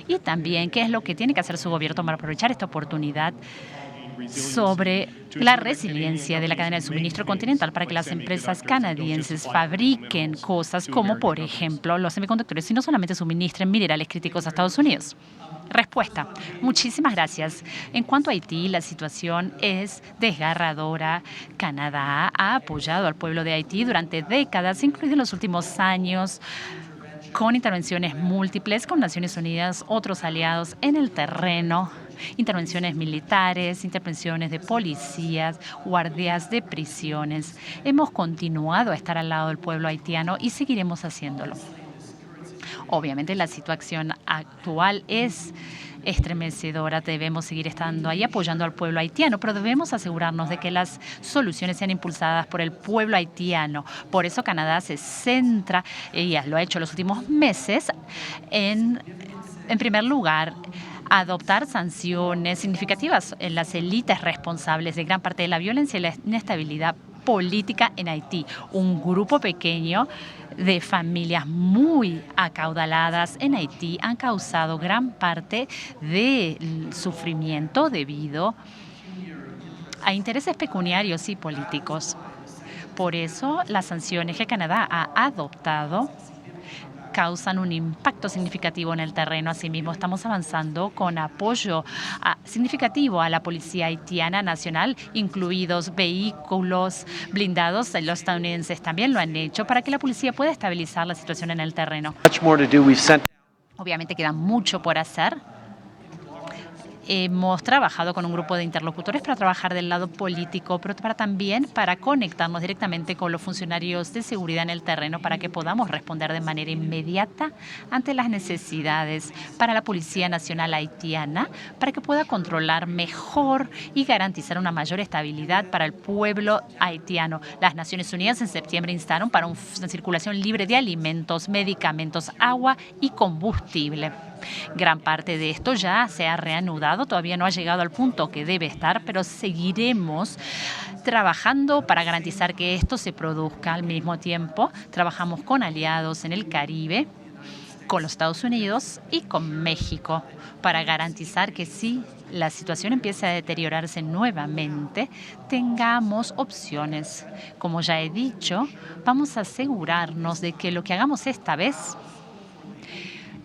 Speaker 6: y también qué es lo que tiene que hacer su gobierno para aprovechar esta oportunidad sobre la resiliencia de la cadena de suministro continental para que las empresas canadienses fabriquen cosas como, por ejemplo, los semiconductores y no solamente suministren minerales críticos a Estados Unidos. Respuesta. Muchísimas gracias. En cuanto a Haití, la situación es desgarradora. Canadá ha apoyado al pueblo de Haití durante décadas, incluidos en los últimos años, con intervenciones múltiples con Naciones Unidas, otros aliados en el terreno, intervenciones militares, intervenciones de policías, guardias de prisiones. Hemos continuado a estar al lado del pueblo haitiano y seguiremos haciéndolo. Obviamente la situación actual es estremecedora. Debemos seguir estando ahí apoyando al pueblo haitiano, pero debemos asegurarnos de que las soluciones sean impulsadas por el pueblo haitiano. Por eso Canadá se centra, y lo ha hecho en los últimos meses, en primer lugar, adoptar sanciones significativas en las élites responsables de gran parte de la violencia y la inestabilidad política en Haití. Un grupo pequeño de familias muy acaudaladas en Haití han causado gran parte del sufrimiento debido a intereses pecuniarios y políticos. Por eso, las sanciones que Canadá ha adoptado causan un impacto significativo en el terreno. Asimismo, estamos avanzando con apoyo significativo a la Policía Haitiana Nacional, incluidos vehículos blindados. Los estadounidenses también lo han hecho para que la policía pueda estabilizar la situación en el terreno. Obviamente queda mucho por hacer. Hemos trabajado con un grupo de interlocutores para trabajar del lado político, pero también para conectarnos directamente con los funcionarios de seguridad en el terreno para que podamos responder de manera inmediata ante las necesidades para la Policía Nacional Haitiana, para que pueda controlar mejor y garantizar una mayor estabilidad para el pueblo haitiano. Las Naciones Unidas en septiembre instaron para una circulación libre de alimentos, medicamentos, agua y combustible. Gran parte de esto ya se ha reanudado, todavía no ha llegado al punto que debe estar, pero seguiremos trabajando para garantizar que esto se produzca al mismo tiempo. Trabajamos con aliados en el Caribe, con los Estados Unidos y con México para garantizar que si la situación empieza a deteriorarse nuevamente, tengamos opciones. Como ya he dicho, vamos a asegurarnos de que lo que hagamos esta vez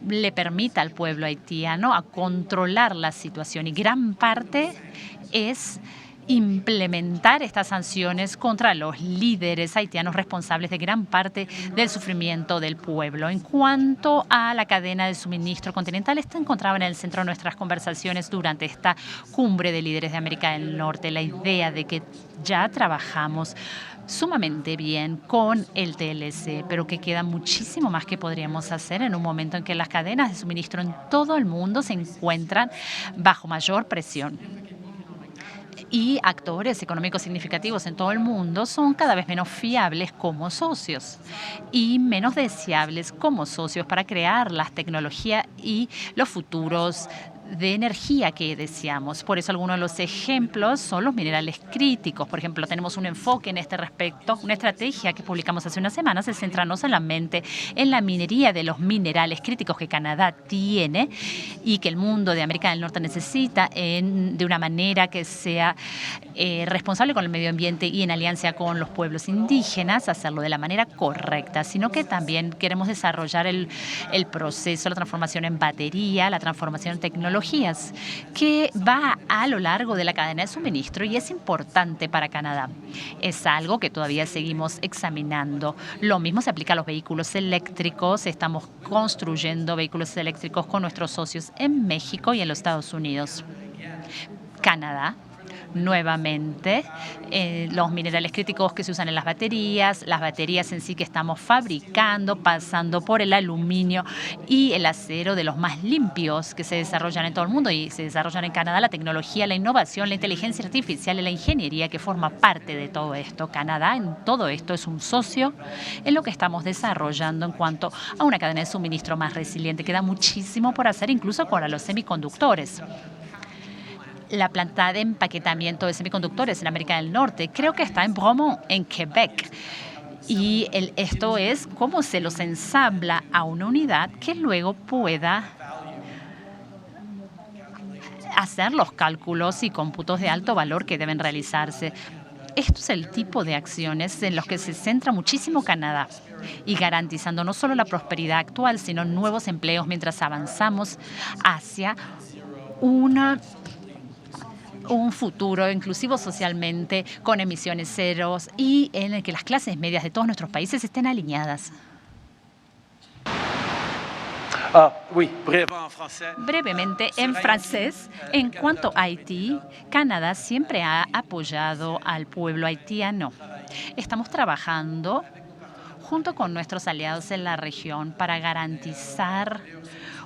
Speaker 6: le permita al pueblo haitiano a controlar la situación, y gran parte es implementar estas sanciones contra los líderes haitianos responsables de gran parte del sufrimiento del pueblo. En cuanto a la cadena de suministro continental, esta encontraba en el centro de nuestras conversaciones durante esta cumbre de líderes de América del Norte. La idea de que ya trabajamos sumamente bien con el TLC, pero que queda muchísimo más que podríamos hacer en un momento en que las cadenas de suministro en todo el mundo se encuentran bajo mayor presión. Y actores económicos significativos en todo el mundo son cada vez menos fiables como socios y menos deseables como socios para crear las tecnologías y los futuros de energía que deseamos. Por eso algunos de los ejemplos son los minerales críticos. Por ejemplo, tenemos un enfoque en este respecto, una estrategia que publicamos hace unas semanas, se centra no solamente en la minería de los minerales críticos que Canadá tiene y que el mundo de América del Norte necesita de una manera que sea responsable con el medio ambiente y en alianza con los pueblos indígenas, hacerlo de la manera correcta, sino que también queremos desarrollar el proceso, la transformación en batería, la transformación en tecnologías, que va a lo largo de la cadena de suministro y es importante para Canadá. Es algo que todavía seguimos examinando. Lo mismo se aplica a los vehículos eléctricos. Estamos construyendo vehículos eléctricos con nuestros socios en México y en los Estados Unidos. Canadá, nuevamente, los minerales críticos que se usan en las baterías en sí que estamos fabricando, pasando por el aluminio y el acero de los más limpios que se desarrollan en todo el mundo y se desarrollan en Canadá, la tecnología, la innovación, la inteligencia artificial y la ingeniería que forma parte de todo esto. Canadá en todo esto es un socio en lo que estamos desarrollando en cuanto a una cadena de suministro más resiliente. Queda muchísimo por hacer, incluso para los semiconductores. La planta de empaquetamiento de semiconductores en América del Norte creo que está en Bromont, en Quebec. Y esto es cómo se los ensambla a una unidad que luego pueda hacer los cálculos y cómputos de alto valor que deben realizarse. Esto es el tipo de acciones en los que se centra muchísimo Canadá y garantizando no solo la prosperidad actual, sino nuevos empleos mientras avanzamos hacia un futuro inclusivo socialmente, con emisiones ceros y en el que las clases medias de todos nuestros países estén alineadas. Brevemente, en francés, en cuanto a Haití, Canadá siempre ha apoyado al pueblo haitiano. Estamos trabajando junto con nuestros aliados en la región para garantizar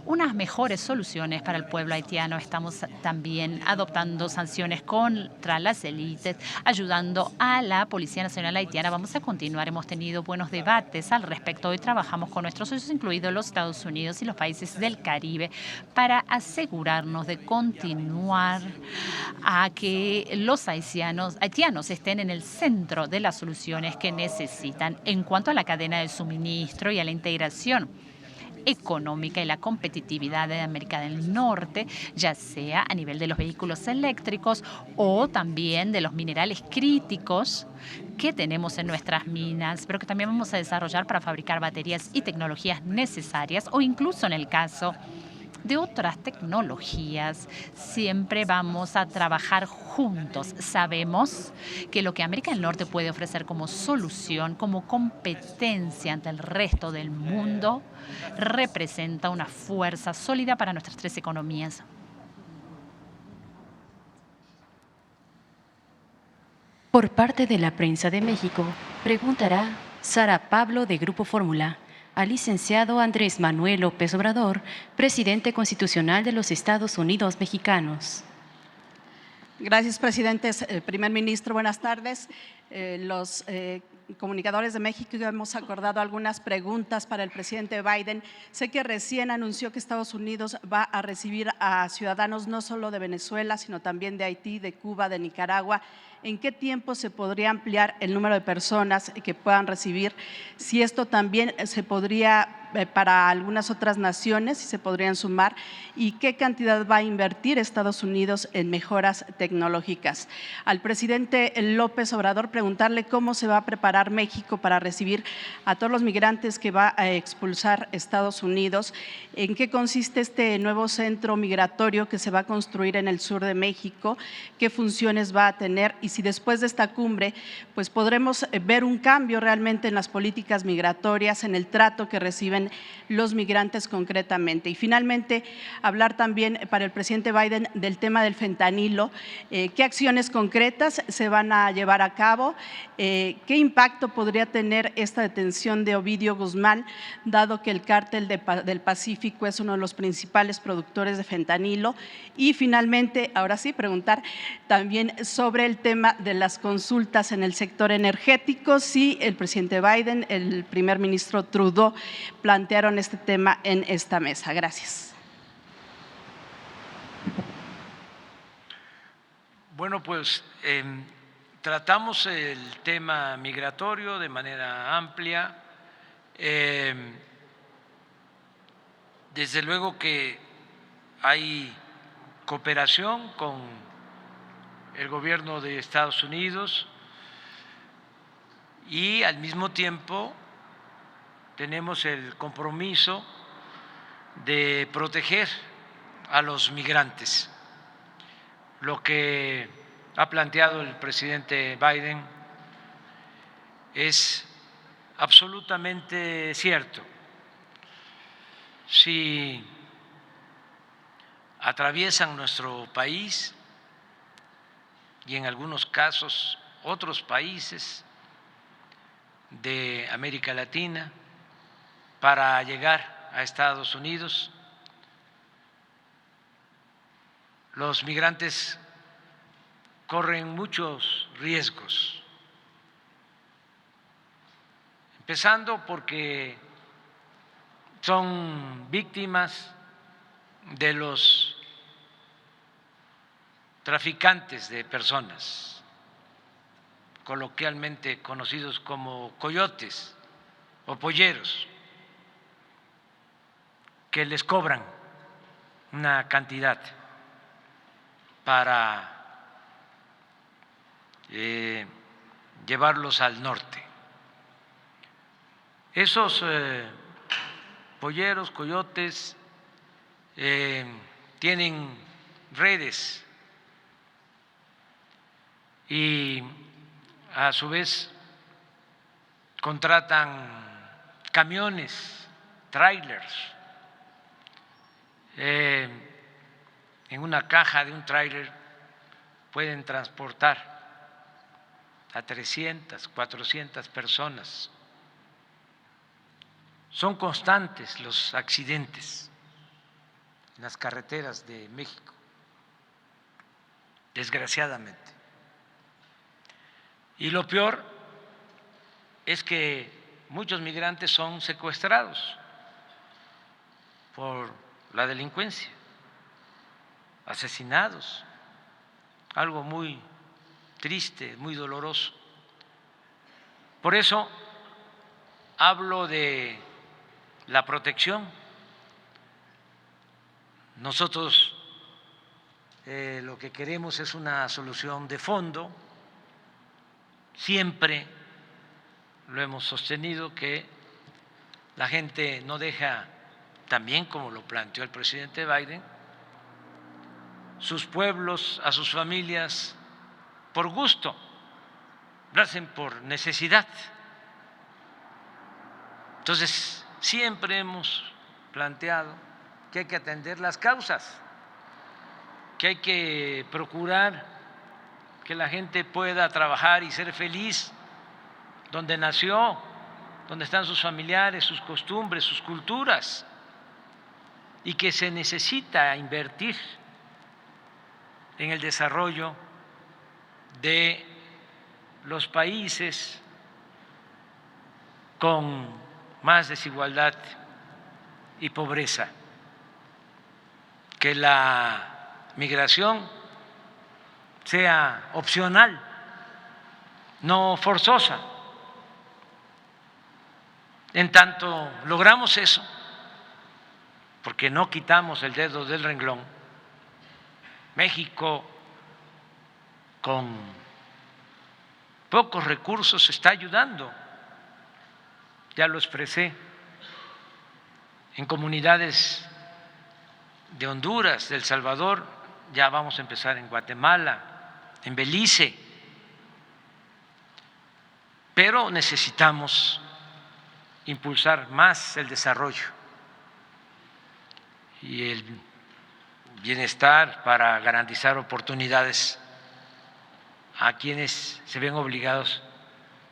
Speaker 6: unas mejores soluciones para el pueblo haitiano. Estamos también adoptando sanciones contra las élites, ayudando a la Policía Nacional Haitiana. Vamos a continuar. Hemos tenido buenos debates al respecto. Hoy trabajamos con nuestros socios, incluidos los Estados Unidos y los países del Caribe, para asegurarnos de continuar a que los haitianos estén en el centro de las soluciones que necesitan en cuanto a la cadena de suministro y a la integración económica y la competitividad de América del Norte, ya sea a nivel de los vehículos eléctricos o también de los minerales críticos que tenemos en nuestras minas, pero que también vamos a desarrollar para fabricar baterías y tecnologías necesarias, o incluso en el caso de otras tecnologías, siempre vamos a trabajar juntos. Sabemos que lo que América del Norte puede ofrecer como solución, como competencia ante el resto del mundo, representa una fuerza sólida para nuestras tres economías.
Speaker 1: Por parte de la prensa de México, preguntará Sara Pablo de Grupo Fórmula al licenciado Andrés Manuel López Obrador, presidente constitucional de los Estados Unidos mexicanos.
Speaker 10: Gracias, presidente. Primer ministro, buenas tardes. Los comunicadores de México hemos acordado algunas preguntas para el presidente Biden. Sé que recién anunció que Estados Unidos va a recibir a ciudadanos no solo de Venezuela, sino también de Haití, de Cuba, de Nicaragua. ¿En qué tiempo se podría ampliar el número de personas que puedan recibir? Si esto también se podría para algunas otras naciones, si se podrían sumar, y qué cantidad va a invertir Estados Unidos en mejoras tecnológicas. Al presidente López Obrador preguntarle cómo se va a preparar México para recibir a todos los migrantes que va a expulsar Estados Unidos, en qué consiste este nuevo centro migratorio que se va a construir en el sur de México, qué funciones va a tener y si después de esta cumbre pues podremos ver un cambio realmente en las políticas migratorias, en el trato que reciben los migrantes concretamente. Y finalmente, hablar también para el presidente Biden del tema del fentanilo, qué acciones concretas se van a llevar a cabo, qué impacto podría tener esta detención de Ovidio Guzmán, dado que el cártel del Pacífico es uno de los principales productores de fentanilo. Y finalmente, ahora sí, preguntar también sobre el tema de las consultas en el sector energético, si el presidente Biden, el primer ministro Trudeau plantearon este tema en esta mesa. Gracias.
Speaker 7: Bueno, pues tratamos el tema migratorio de manera amplia. Desde luego que hay cooperación con el gobierno de Estados Unidos y al mismo tiempo tenemos el compromiso de proteger a los migrantes. Lo que ha planteado el presidente Biden es absolutamente cierto. Si atraviesan nuestro país y en algunos casos otros países de América Latina para llegar a Estados Unidos, los migrantes corren muchos riesgos, empezando porque son víctimas de los traficantes de personas, coloquialmente conocidos como coyotes o polleros, que les cobran una cantidad para llevarlos al norte. Esos polleros, coyotes, tienen redes y a su vez contratan camiones, trailers. En una caja de un tráiler pueden transportar a 300, 400 personas. Son constantes los accidentes en las carreteras de México, desgraciadamente. Y lo peor es que muchos migrantes son secuestrados por la delincuencia, asesinados, algo muy triste, muy doloroso. Por eso hablo de la protección Nosotros lo que queremos es una solución de fondo. Siempre lo hemos sostenido que la gente no deja, también como lo planteó el presidente Biden, sus pueblos, a sus familias por gusto, lo hacen por necesidad. Entonces, siempre hemos planteado que hay que atender las causas, que hay que procurar que la gente pueda trabajar y ser feliz donde nació, donde están sus familiares, sus costumbres, sus culturas, y que se necesita invertir en el desarrollo de los países con más desigualdad y pobreza, que la migración sea opcional, no forzosa. En tanto logramos eso, porque no quitamos el dedo del renglón, México con pocos recursos está ayudando. Ya lo expresé, en comunidades de Honduras, de El Salvador, ya vamos a empezar en Guatemala, en Belice, pero necesitamos impulsar más el desarrollo y el bienestar para garantizar oportunidades a quienes se ven obligados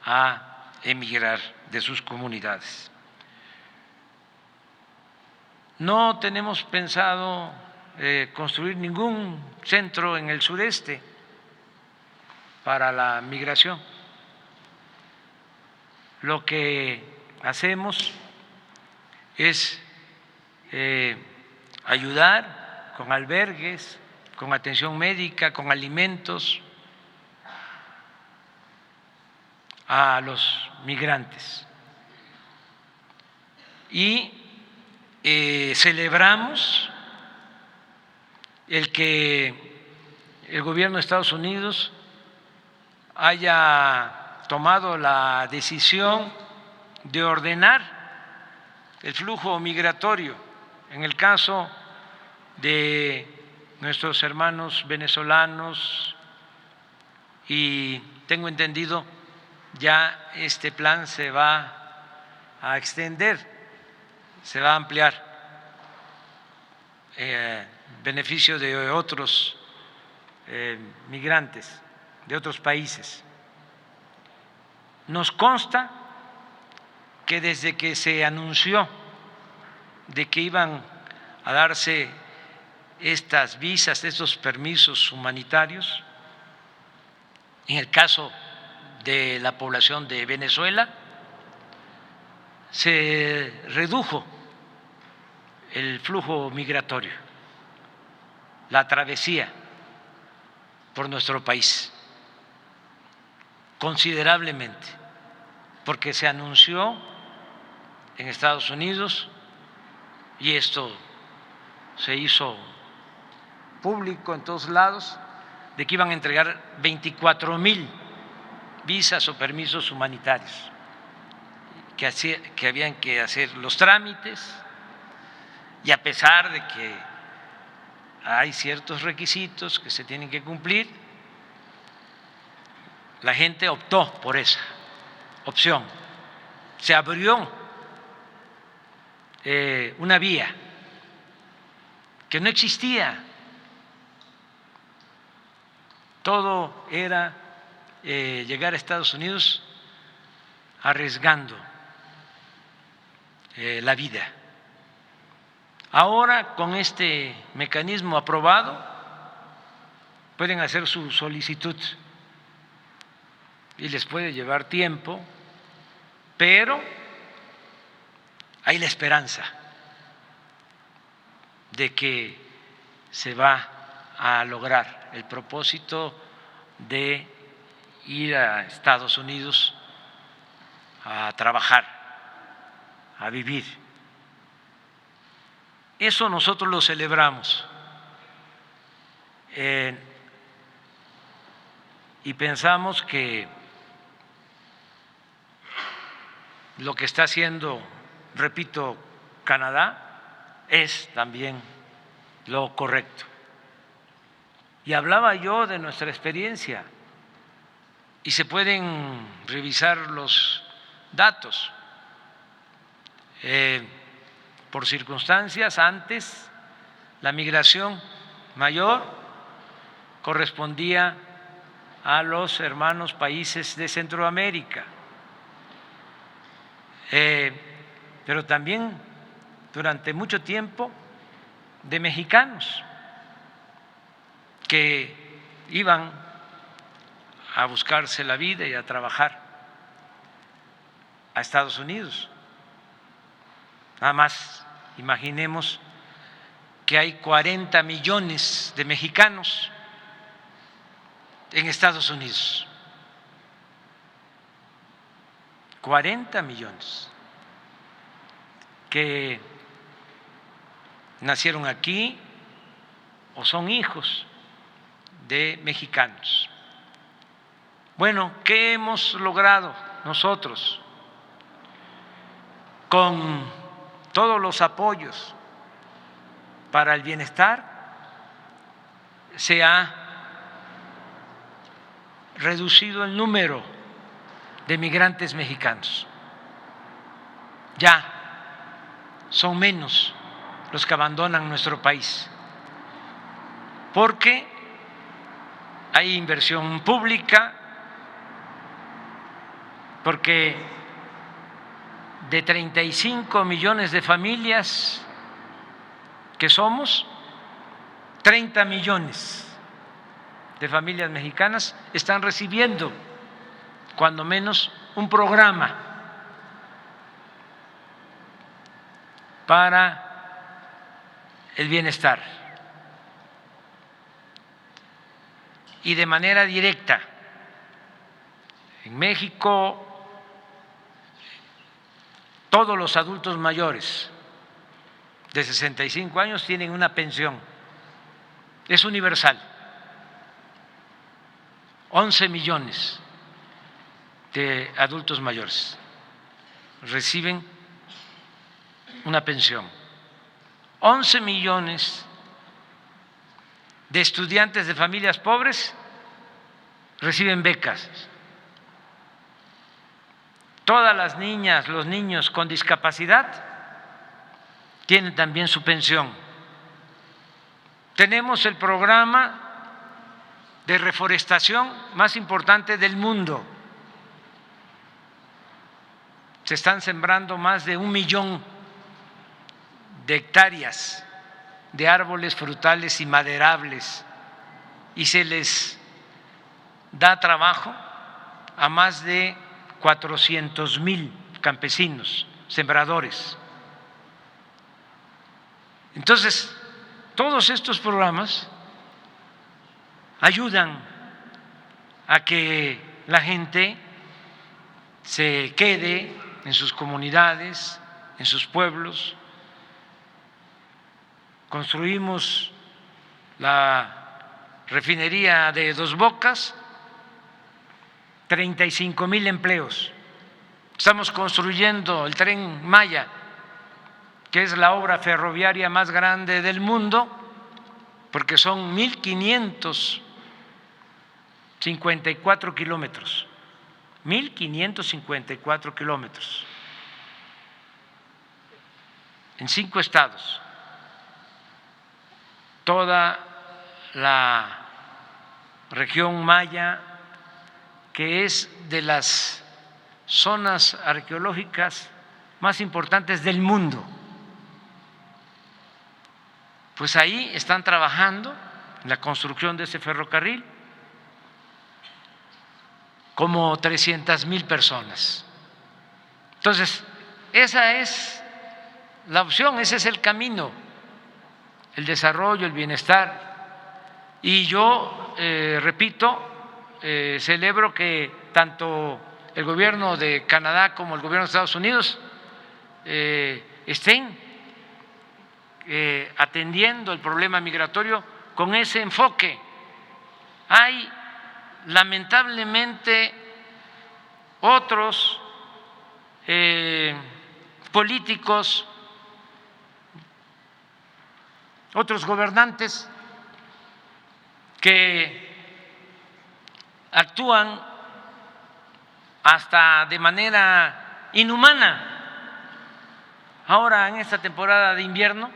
Speaker 7: a emigrar de sus comunidades. No tenemos pensado construir ningún centro en el sureste para la migración. Lo que hacemos es ayudar con albergues, con atención médica, con alimentos a los migrantes. Y celebramos el que el gobierno de Estados Unidos haya tomado la decisión de ordenar el flujo migratorio en el caso de nuestros hermanos venezolanos, y tengo entendido ya este plan se va a extender, se va a ampliar beneficio de otros migrantes de otros países. Nos consta que desde que se anunció de que iban a darse estas visas, estos permisos humanitarios, en el caso de la población de Venezuela, se redujo el flujo migratorio, la travesía por nuestro país, considerablemente, porque se anunció en Estados Unidos, y esto se hizo público en todos lados, de que iban a entregar 24,000 visas o permisos humanitarios, que habían que hacer los trámites, y a pesar de que hay ciertos requisitos que se tienen que cumplir, la gente optó por esa opción. Se abrió una vía que no existía. Todo era llegar a Estados Unidos arriesgando la vida. Ahora, con este mecanismo aprobado, pueden hacer su solicitud y les puede llevar tiempo, pero hay la esperanza de que se va a lograr el propósito de ir a Estados Unidos a trabajar, a vivir. Eso nosotros lo celebramos. Y pensamos que lo que está haciendo, repito, Canadá es también lo correcto. Y hablaba yo de nuestra experiencia y se pueden revisar los datos. Por circunstancias, antes la migración mayor correspondía a los hermanos países de Centroamérica, pero también durante mucho tiempo de mexicanos que iban a buscarse la vida y a trabajar a Estados Unidos. Nada más imaginemos que hay 40 millones de mexicanos en Estados Unidos. 40 millones que nacieron aquí o son hijos de mexicanos. Bueno, ¿qué hemos logrado nosotros con todos los apoyos para el bienestar? Se ha reducido el número de migrantes mexicanos. Ya son menos los que abandonan nuestro país, porque hay inversión pública, porque de 35 millones de familias que somos, 30 millones de familias mexicanas están recibiendo cuando menos un programa para el bienestar y de manera directa. En México, todos los adultos mayores de 65 años tienen una pensión, es universal. 11 millones de adultos mayores reciben una pensión. 11 millones de estudiantes de familias pobres reciben becas. Todas las niñas, los niños con discapacidad tienen también su pensión. Tenemos el programa de reforestación más importante del mundo. Se están sembrando más de 1 millón de hectáreas de árboles frutales y maderables y se les da trabajo a más de 400,000 campesinos, sembradores. Entonces, todos estos programas ayudan a que la gente se quede en sus comunidades, en sus pueblos. Construimos la refinería de Dos Bocas, 35,000 empleos. Estamos construyendo el Tren Maya, que es la obra ferroviaria más grande del mundo, porque son 1,554 kilómetros. 1,554 kilómetros en 5 estados. Toda la región maya, que es de las zonas arqueológicas más importantes del mundo, pues ahí están trabajando en la construcción de ese ferrocarril como 300,000 personas. Entonces, esa es la opción, ese es el camino, el desarrollo, el bienestar. Y yo, repito, celebro que tanto el gobierno de Canadá como el gobierno de Estados Unidos estén atendiendo el problema migratorio con ese enfoque. Hay lamentablemente otros políticos, otros gobernantes que actúan hasta de manera inhumana. Ahora, en esta temporada de invierno,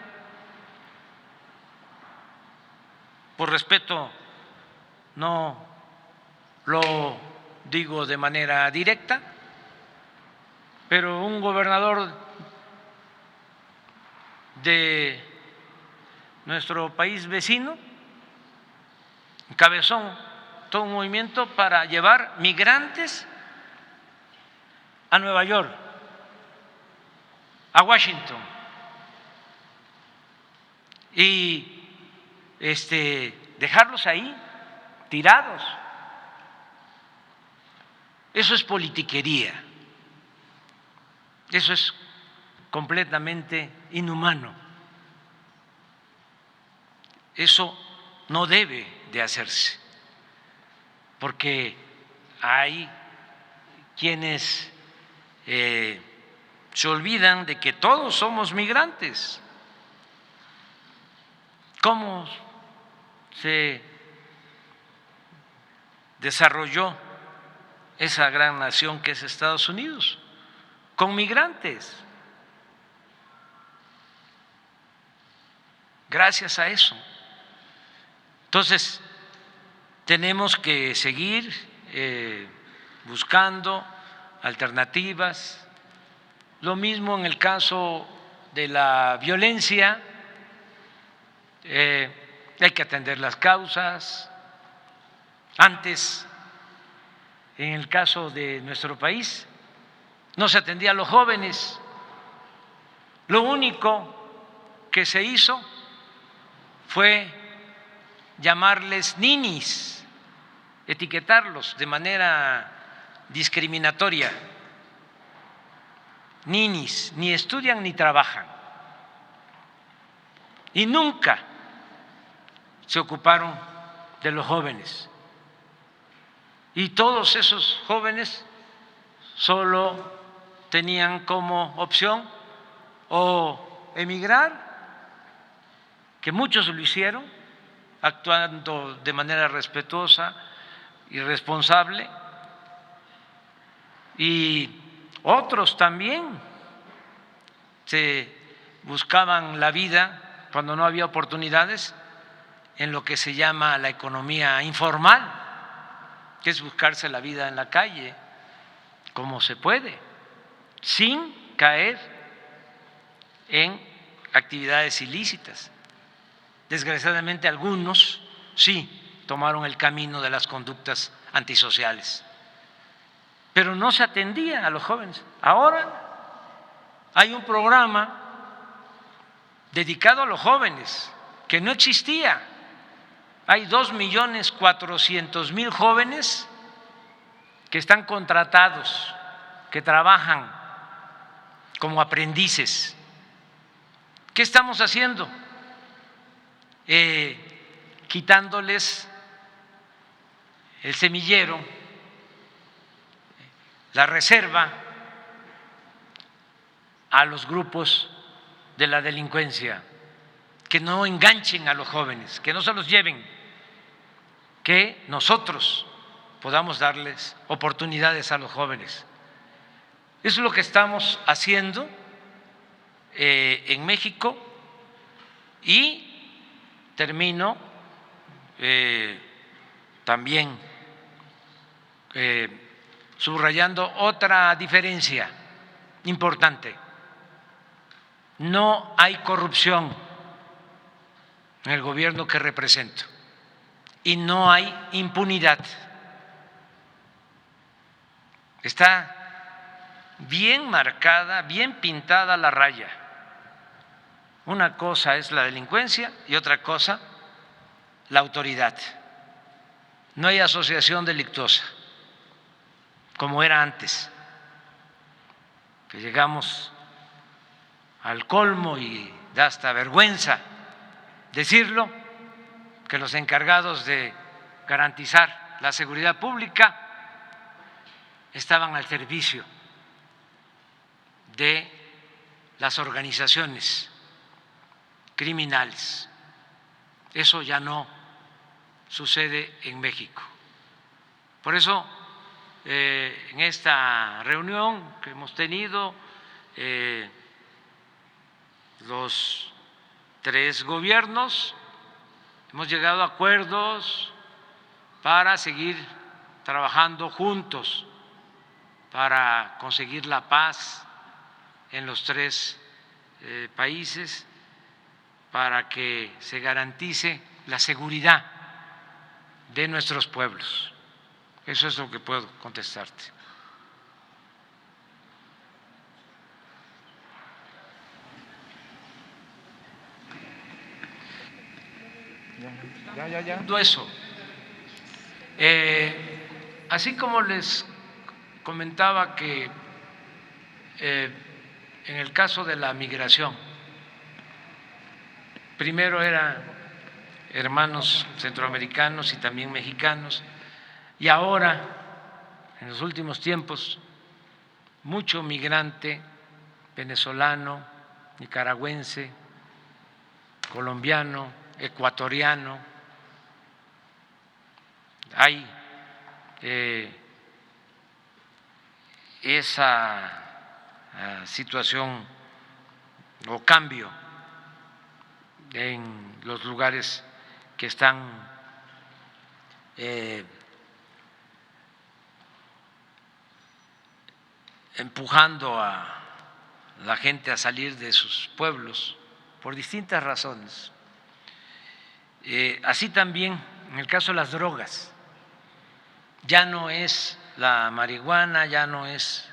Speaker 7: por respeto no lo digo de manera directa, pero un gobernador de nuestro país vecino encabezó todo un movimiento para llevar migrantes a Nueva York, a Washington, y dejarlos ahí tirados. Eso es politiquería, eso es completamente inhumano, eso no debe de hacerse, porque hay quienes se olvidan de que todos somos migrantes. ¿Cómo se desarrolló esa gran nación que es Estados Unidos? Con migrantes. Gracias a eso. Entonces, tenemos que seguir buscando alternativas. Lo mismo en el caso de la violencia, hay que atender las causas. Antes, en el caso de nuestro país, no se atendía a los jóvenes. Lo único que se hizo fue llamarles ninis, etiquetarlos de manera discriminatoria. Ninis, ni estudian ni trabajan. Y nunca se ocuparon de los jóvenes. Y todos esos jóvenes solo tenían como opción o emigrar, que muchos lo hicieron, actuando de manera respetuosa y responsable, y otros también se buscaban la vida cuando no había oportunidades en lo que se llama la economía informal, que es buscarse la vida en la calle como se puede, sin caer en actividades ilícitas. Desgraciadamente algunos sí tomaron el camino de las conductas antisociales, pero no se atendía a los jóvenes. Ahora hay un programa dedicado a los jóvenes que no existía. Hay 2.400.000 jóvenes que están contratados, que trabajan como aprendices. ¿Qué estamos haciendo? Quitándoles el semillero, la reserva a los grupos de la delincuencia, que no enganchen a los jóvenes, que no se los lleven, que nosotros podamos darles oportunidades a los jóvenes. Eso es lo que estamos haciendo en México. Y termino también subrayando otra diferencia importante. No hay corrupción en el gobierno que represento y no hay impunidad. Está bien marcada, bien pintada la raya. Una cosa es la delincuencia y otra cosa la autoridad. No hay asociación delictuosa como era antes, que llegamos al colmo y da hasta vergüenza decirlo, que los encargados de garantizar la seguridad pública estaban al servicio de las organizaciones criminales. Eso ya no sucede en México. Por eso, en esta reunión que hemos tenido, los 3 gobiernos hemos llegado a acuerdos para seguir trabajando juntos para conseguir la paz en los 3 países, para que se garantice la seguridad de nuestros pueblos. Eso es lo que puedo contestarte. Eso. Así como les comentaba que en el caso de la migración, primero eran hermanos centroamericanos y también mexicanos, y ahora, en los últimos tiempos, mucho migrante venezolano, nicaragüense, colombiano, ecuatoriano. Hay esa situación o cambio en los lugares que están empujando a la gente a salir de sus pueblos por distintas razones. Así también en el caso de las drogas, ya no es la marihuana, ya no es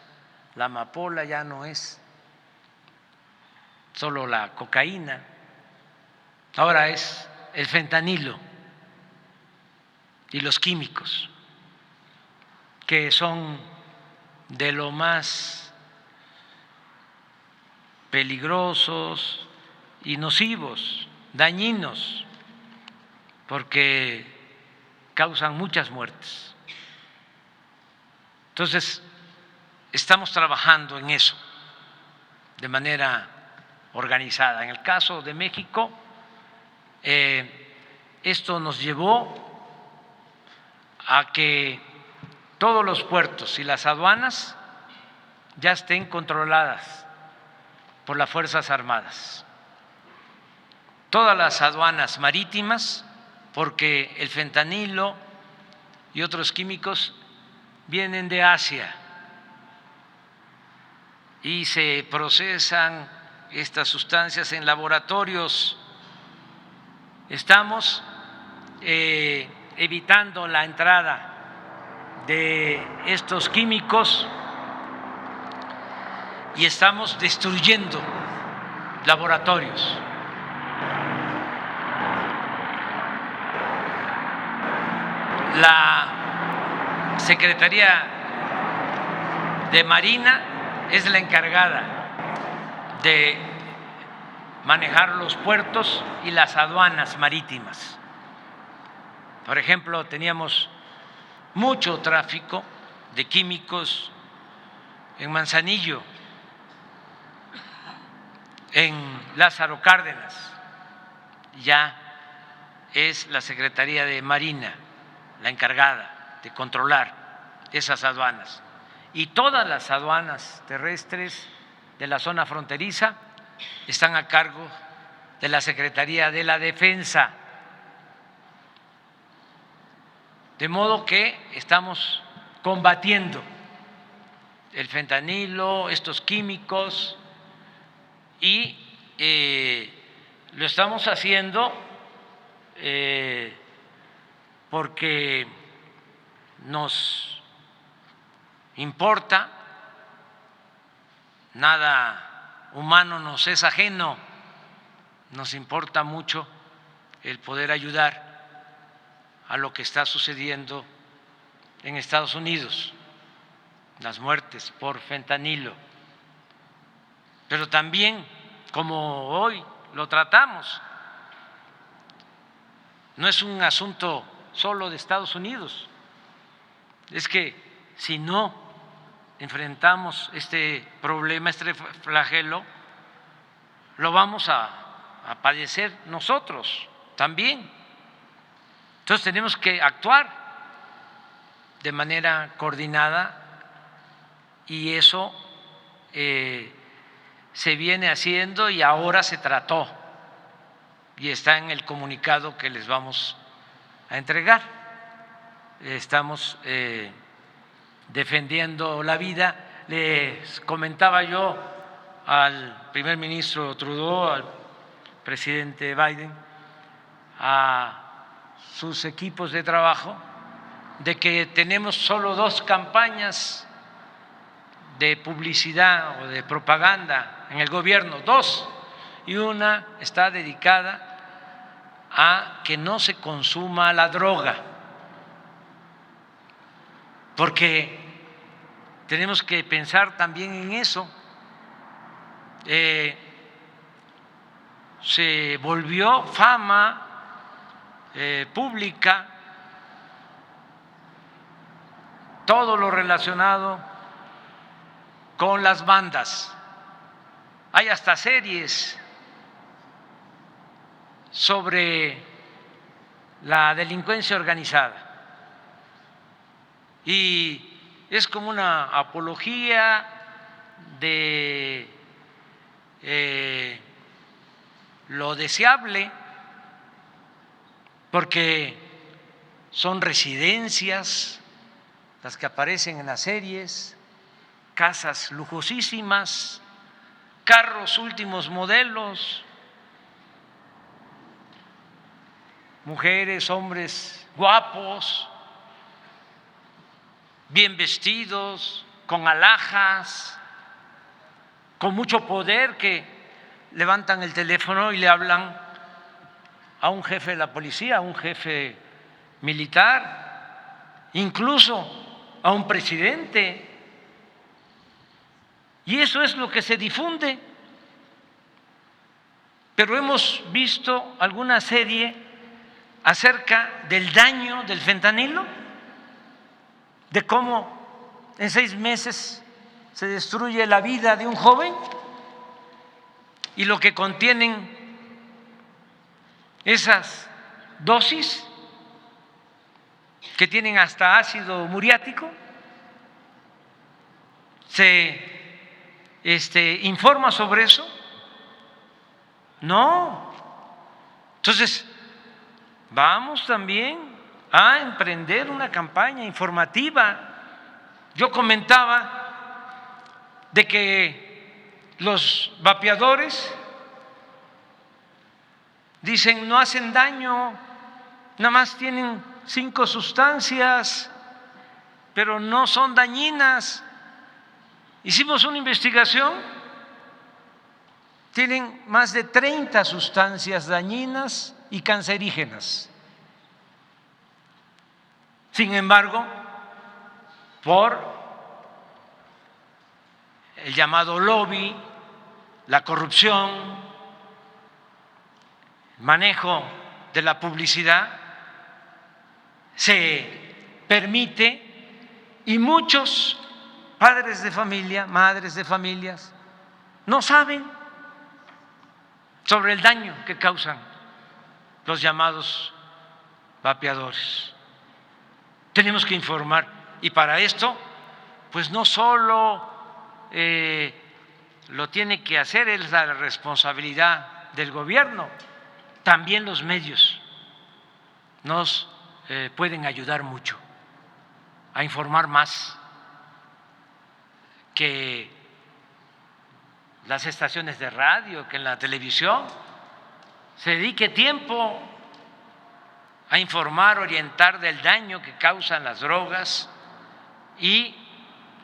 Speaker 7: la amapola, ya no es solo la cocaína, ahora es el fentanilo y los químicos, que son de lo más peligrosos y nocivos, dañinos, porque causan muchas muertes. Entonces, estamos trabajando en eso de manera organizada. En el caso de México, esto nos llevó a que todos los puertos y las aduanas ya estén controladas por las Fuerzas Armadas. Todas las aduanas marítimas, porque el fentanilo y otros químicos vienen de Asia y se procesan estas sustancias en laboratorios. Estamos evitando la entrada de estos químicos y estamos destruyendo laboratorios. La Secretaría de Marina es la encargada de manejar los puertos y las aduanas marítimas. Por ejemplo, teníamos mucho tráfico de químicos en Manzanillo, en Lázaro Cárdenas. Ya es la Secretaría de Marina la encargada de controlar esas aduanas. Y todas las aduanas terrestres de la zona fronteriza están a cargo de la Secretaría de la Defensa. De modo que estamos combatiendo el fentanilo, estos químicos, y lo estamos haciendo porque nos importa, nada humano nos es ajeno, nos importa mucho el poder ayudar a lo que está sucediendo en Estados Unidos, las muertes por fentanilo. Pero también, como hoy lo tratamos. No es un asunto solo de Estados Unidos. Es que si no enfrentamos este problema, este flagelo, lo vamos a padecer nosotros también. Entonces tenemos que actuar de manera coordinada y eso se viene haciendo y ahora se trató y está en el comunicado que les vamos a entregar. Estamos defendiendo la vida. Les comentaba yo al primer ministro Trudeau, al presidente Biden, a sus equipos de trabajo, de que tenemos solo 2 campañas de publicidad o de propaganda en el gobierno, 2, y una está dedicada a que no se consuma la droga, porque tenemos que pensar también en eso. Se volvió fama pública todo lo relacionado con las bandas. Hay hasta series sobre la delincuencia organizada y es como una apología de lo deseable, porque son residencias las que aparecen en las series, casas lujosísimas, carros últimos modelos, mujeres, hombres guapos, bien vestidos, con alhajas, con mucho poder, que levantan el teléfono y le hablan a un jefe de la policía, a un jefe militar, incluso a un presidente. Y eso es lo que se difunde. Pero hemos visto alguna serie acerca del daño del fentanilo, de cómo en 6 meses se destruye la vida de un joven y lo que contienen esas dosis que tienen hasta ácido muriático. ¿Se informa sobre eso? No. Entonces, vamos también a emprender una campaña informativa. Yo comentaba de que los vapeadores dicen no hacen daño, nada más tienen 5 sustancias, pero no son dañinas. Hicimos una investigación, tienen más de 30 sustancias dañinas y cancerígenas. Sin embargo, por el llamado lobby, la corrupción, manejo de la publicidad, se permite y muchos padres de familia, madres de familias, no saben sobre el daño que causan los llamados vapeadores. Tenemos que informar y para esto, pues no solo lo tiene que hacer, es la responsabilidad del gobierno, también los medios nos pueden ayudar mucho a informar más, que las estaciones de radio, que en la televisión se dedique tiempo a informar, orientar del daño que causan las drogas y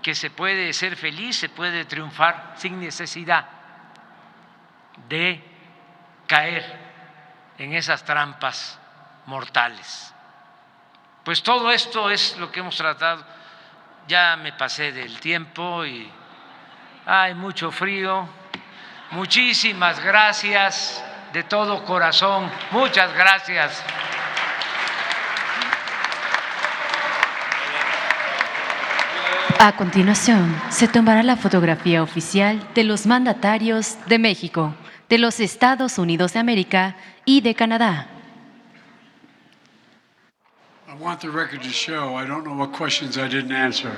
Speaker 7: que se puede ser feliz, se puede triunfar sin necesidad de caer en esas trampas mortales. Pues todo esto es lo que hemos tratado. Ya me pasé del tiempo y hay mucho frío. Muchísimas gracias. de todo corazón. Muchas gracias.
Speaker 1: A continuación, se tomará la fotografía oficial de los mandatarios de México, de los Estados Unidos de América y de Canadá.
Speaker 3: I want the record to show I don't know what questions I didn't answer.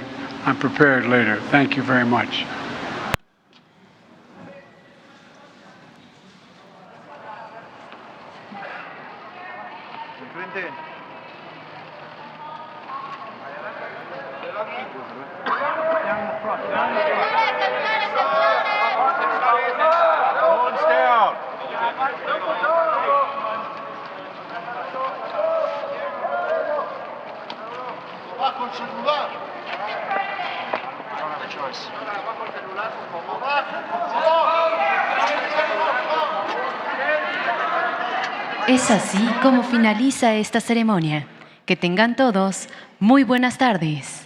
Speaker 3: I'm prepared later. Thank you very much.
Speaker 1: Es así como finaliza esta ceremonia. Que tengan todos muy buenas tardes.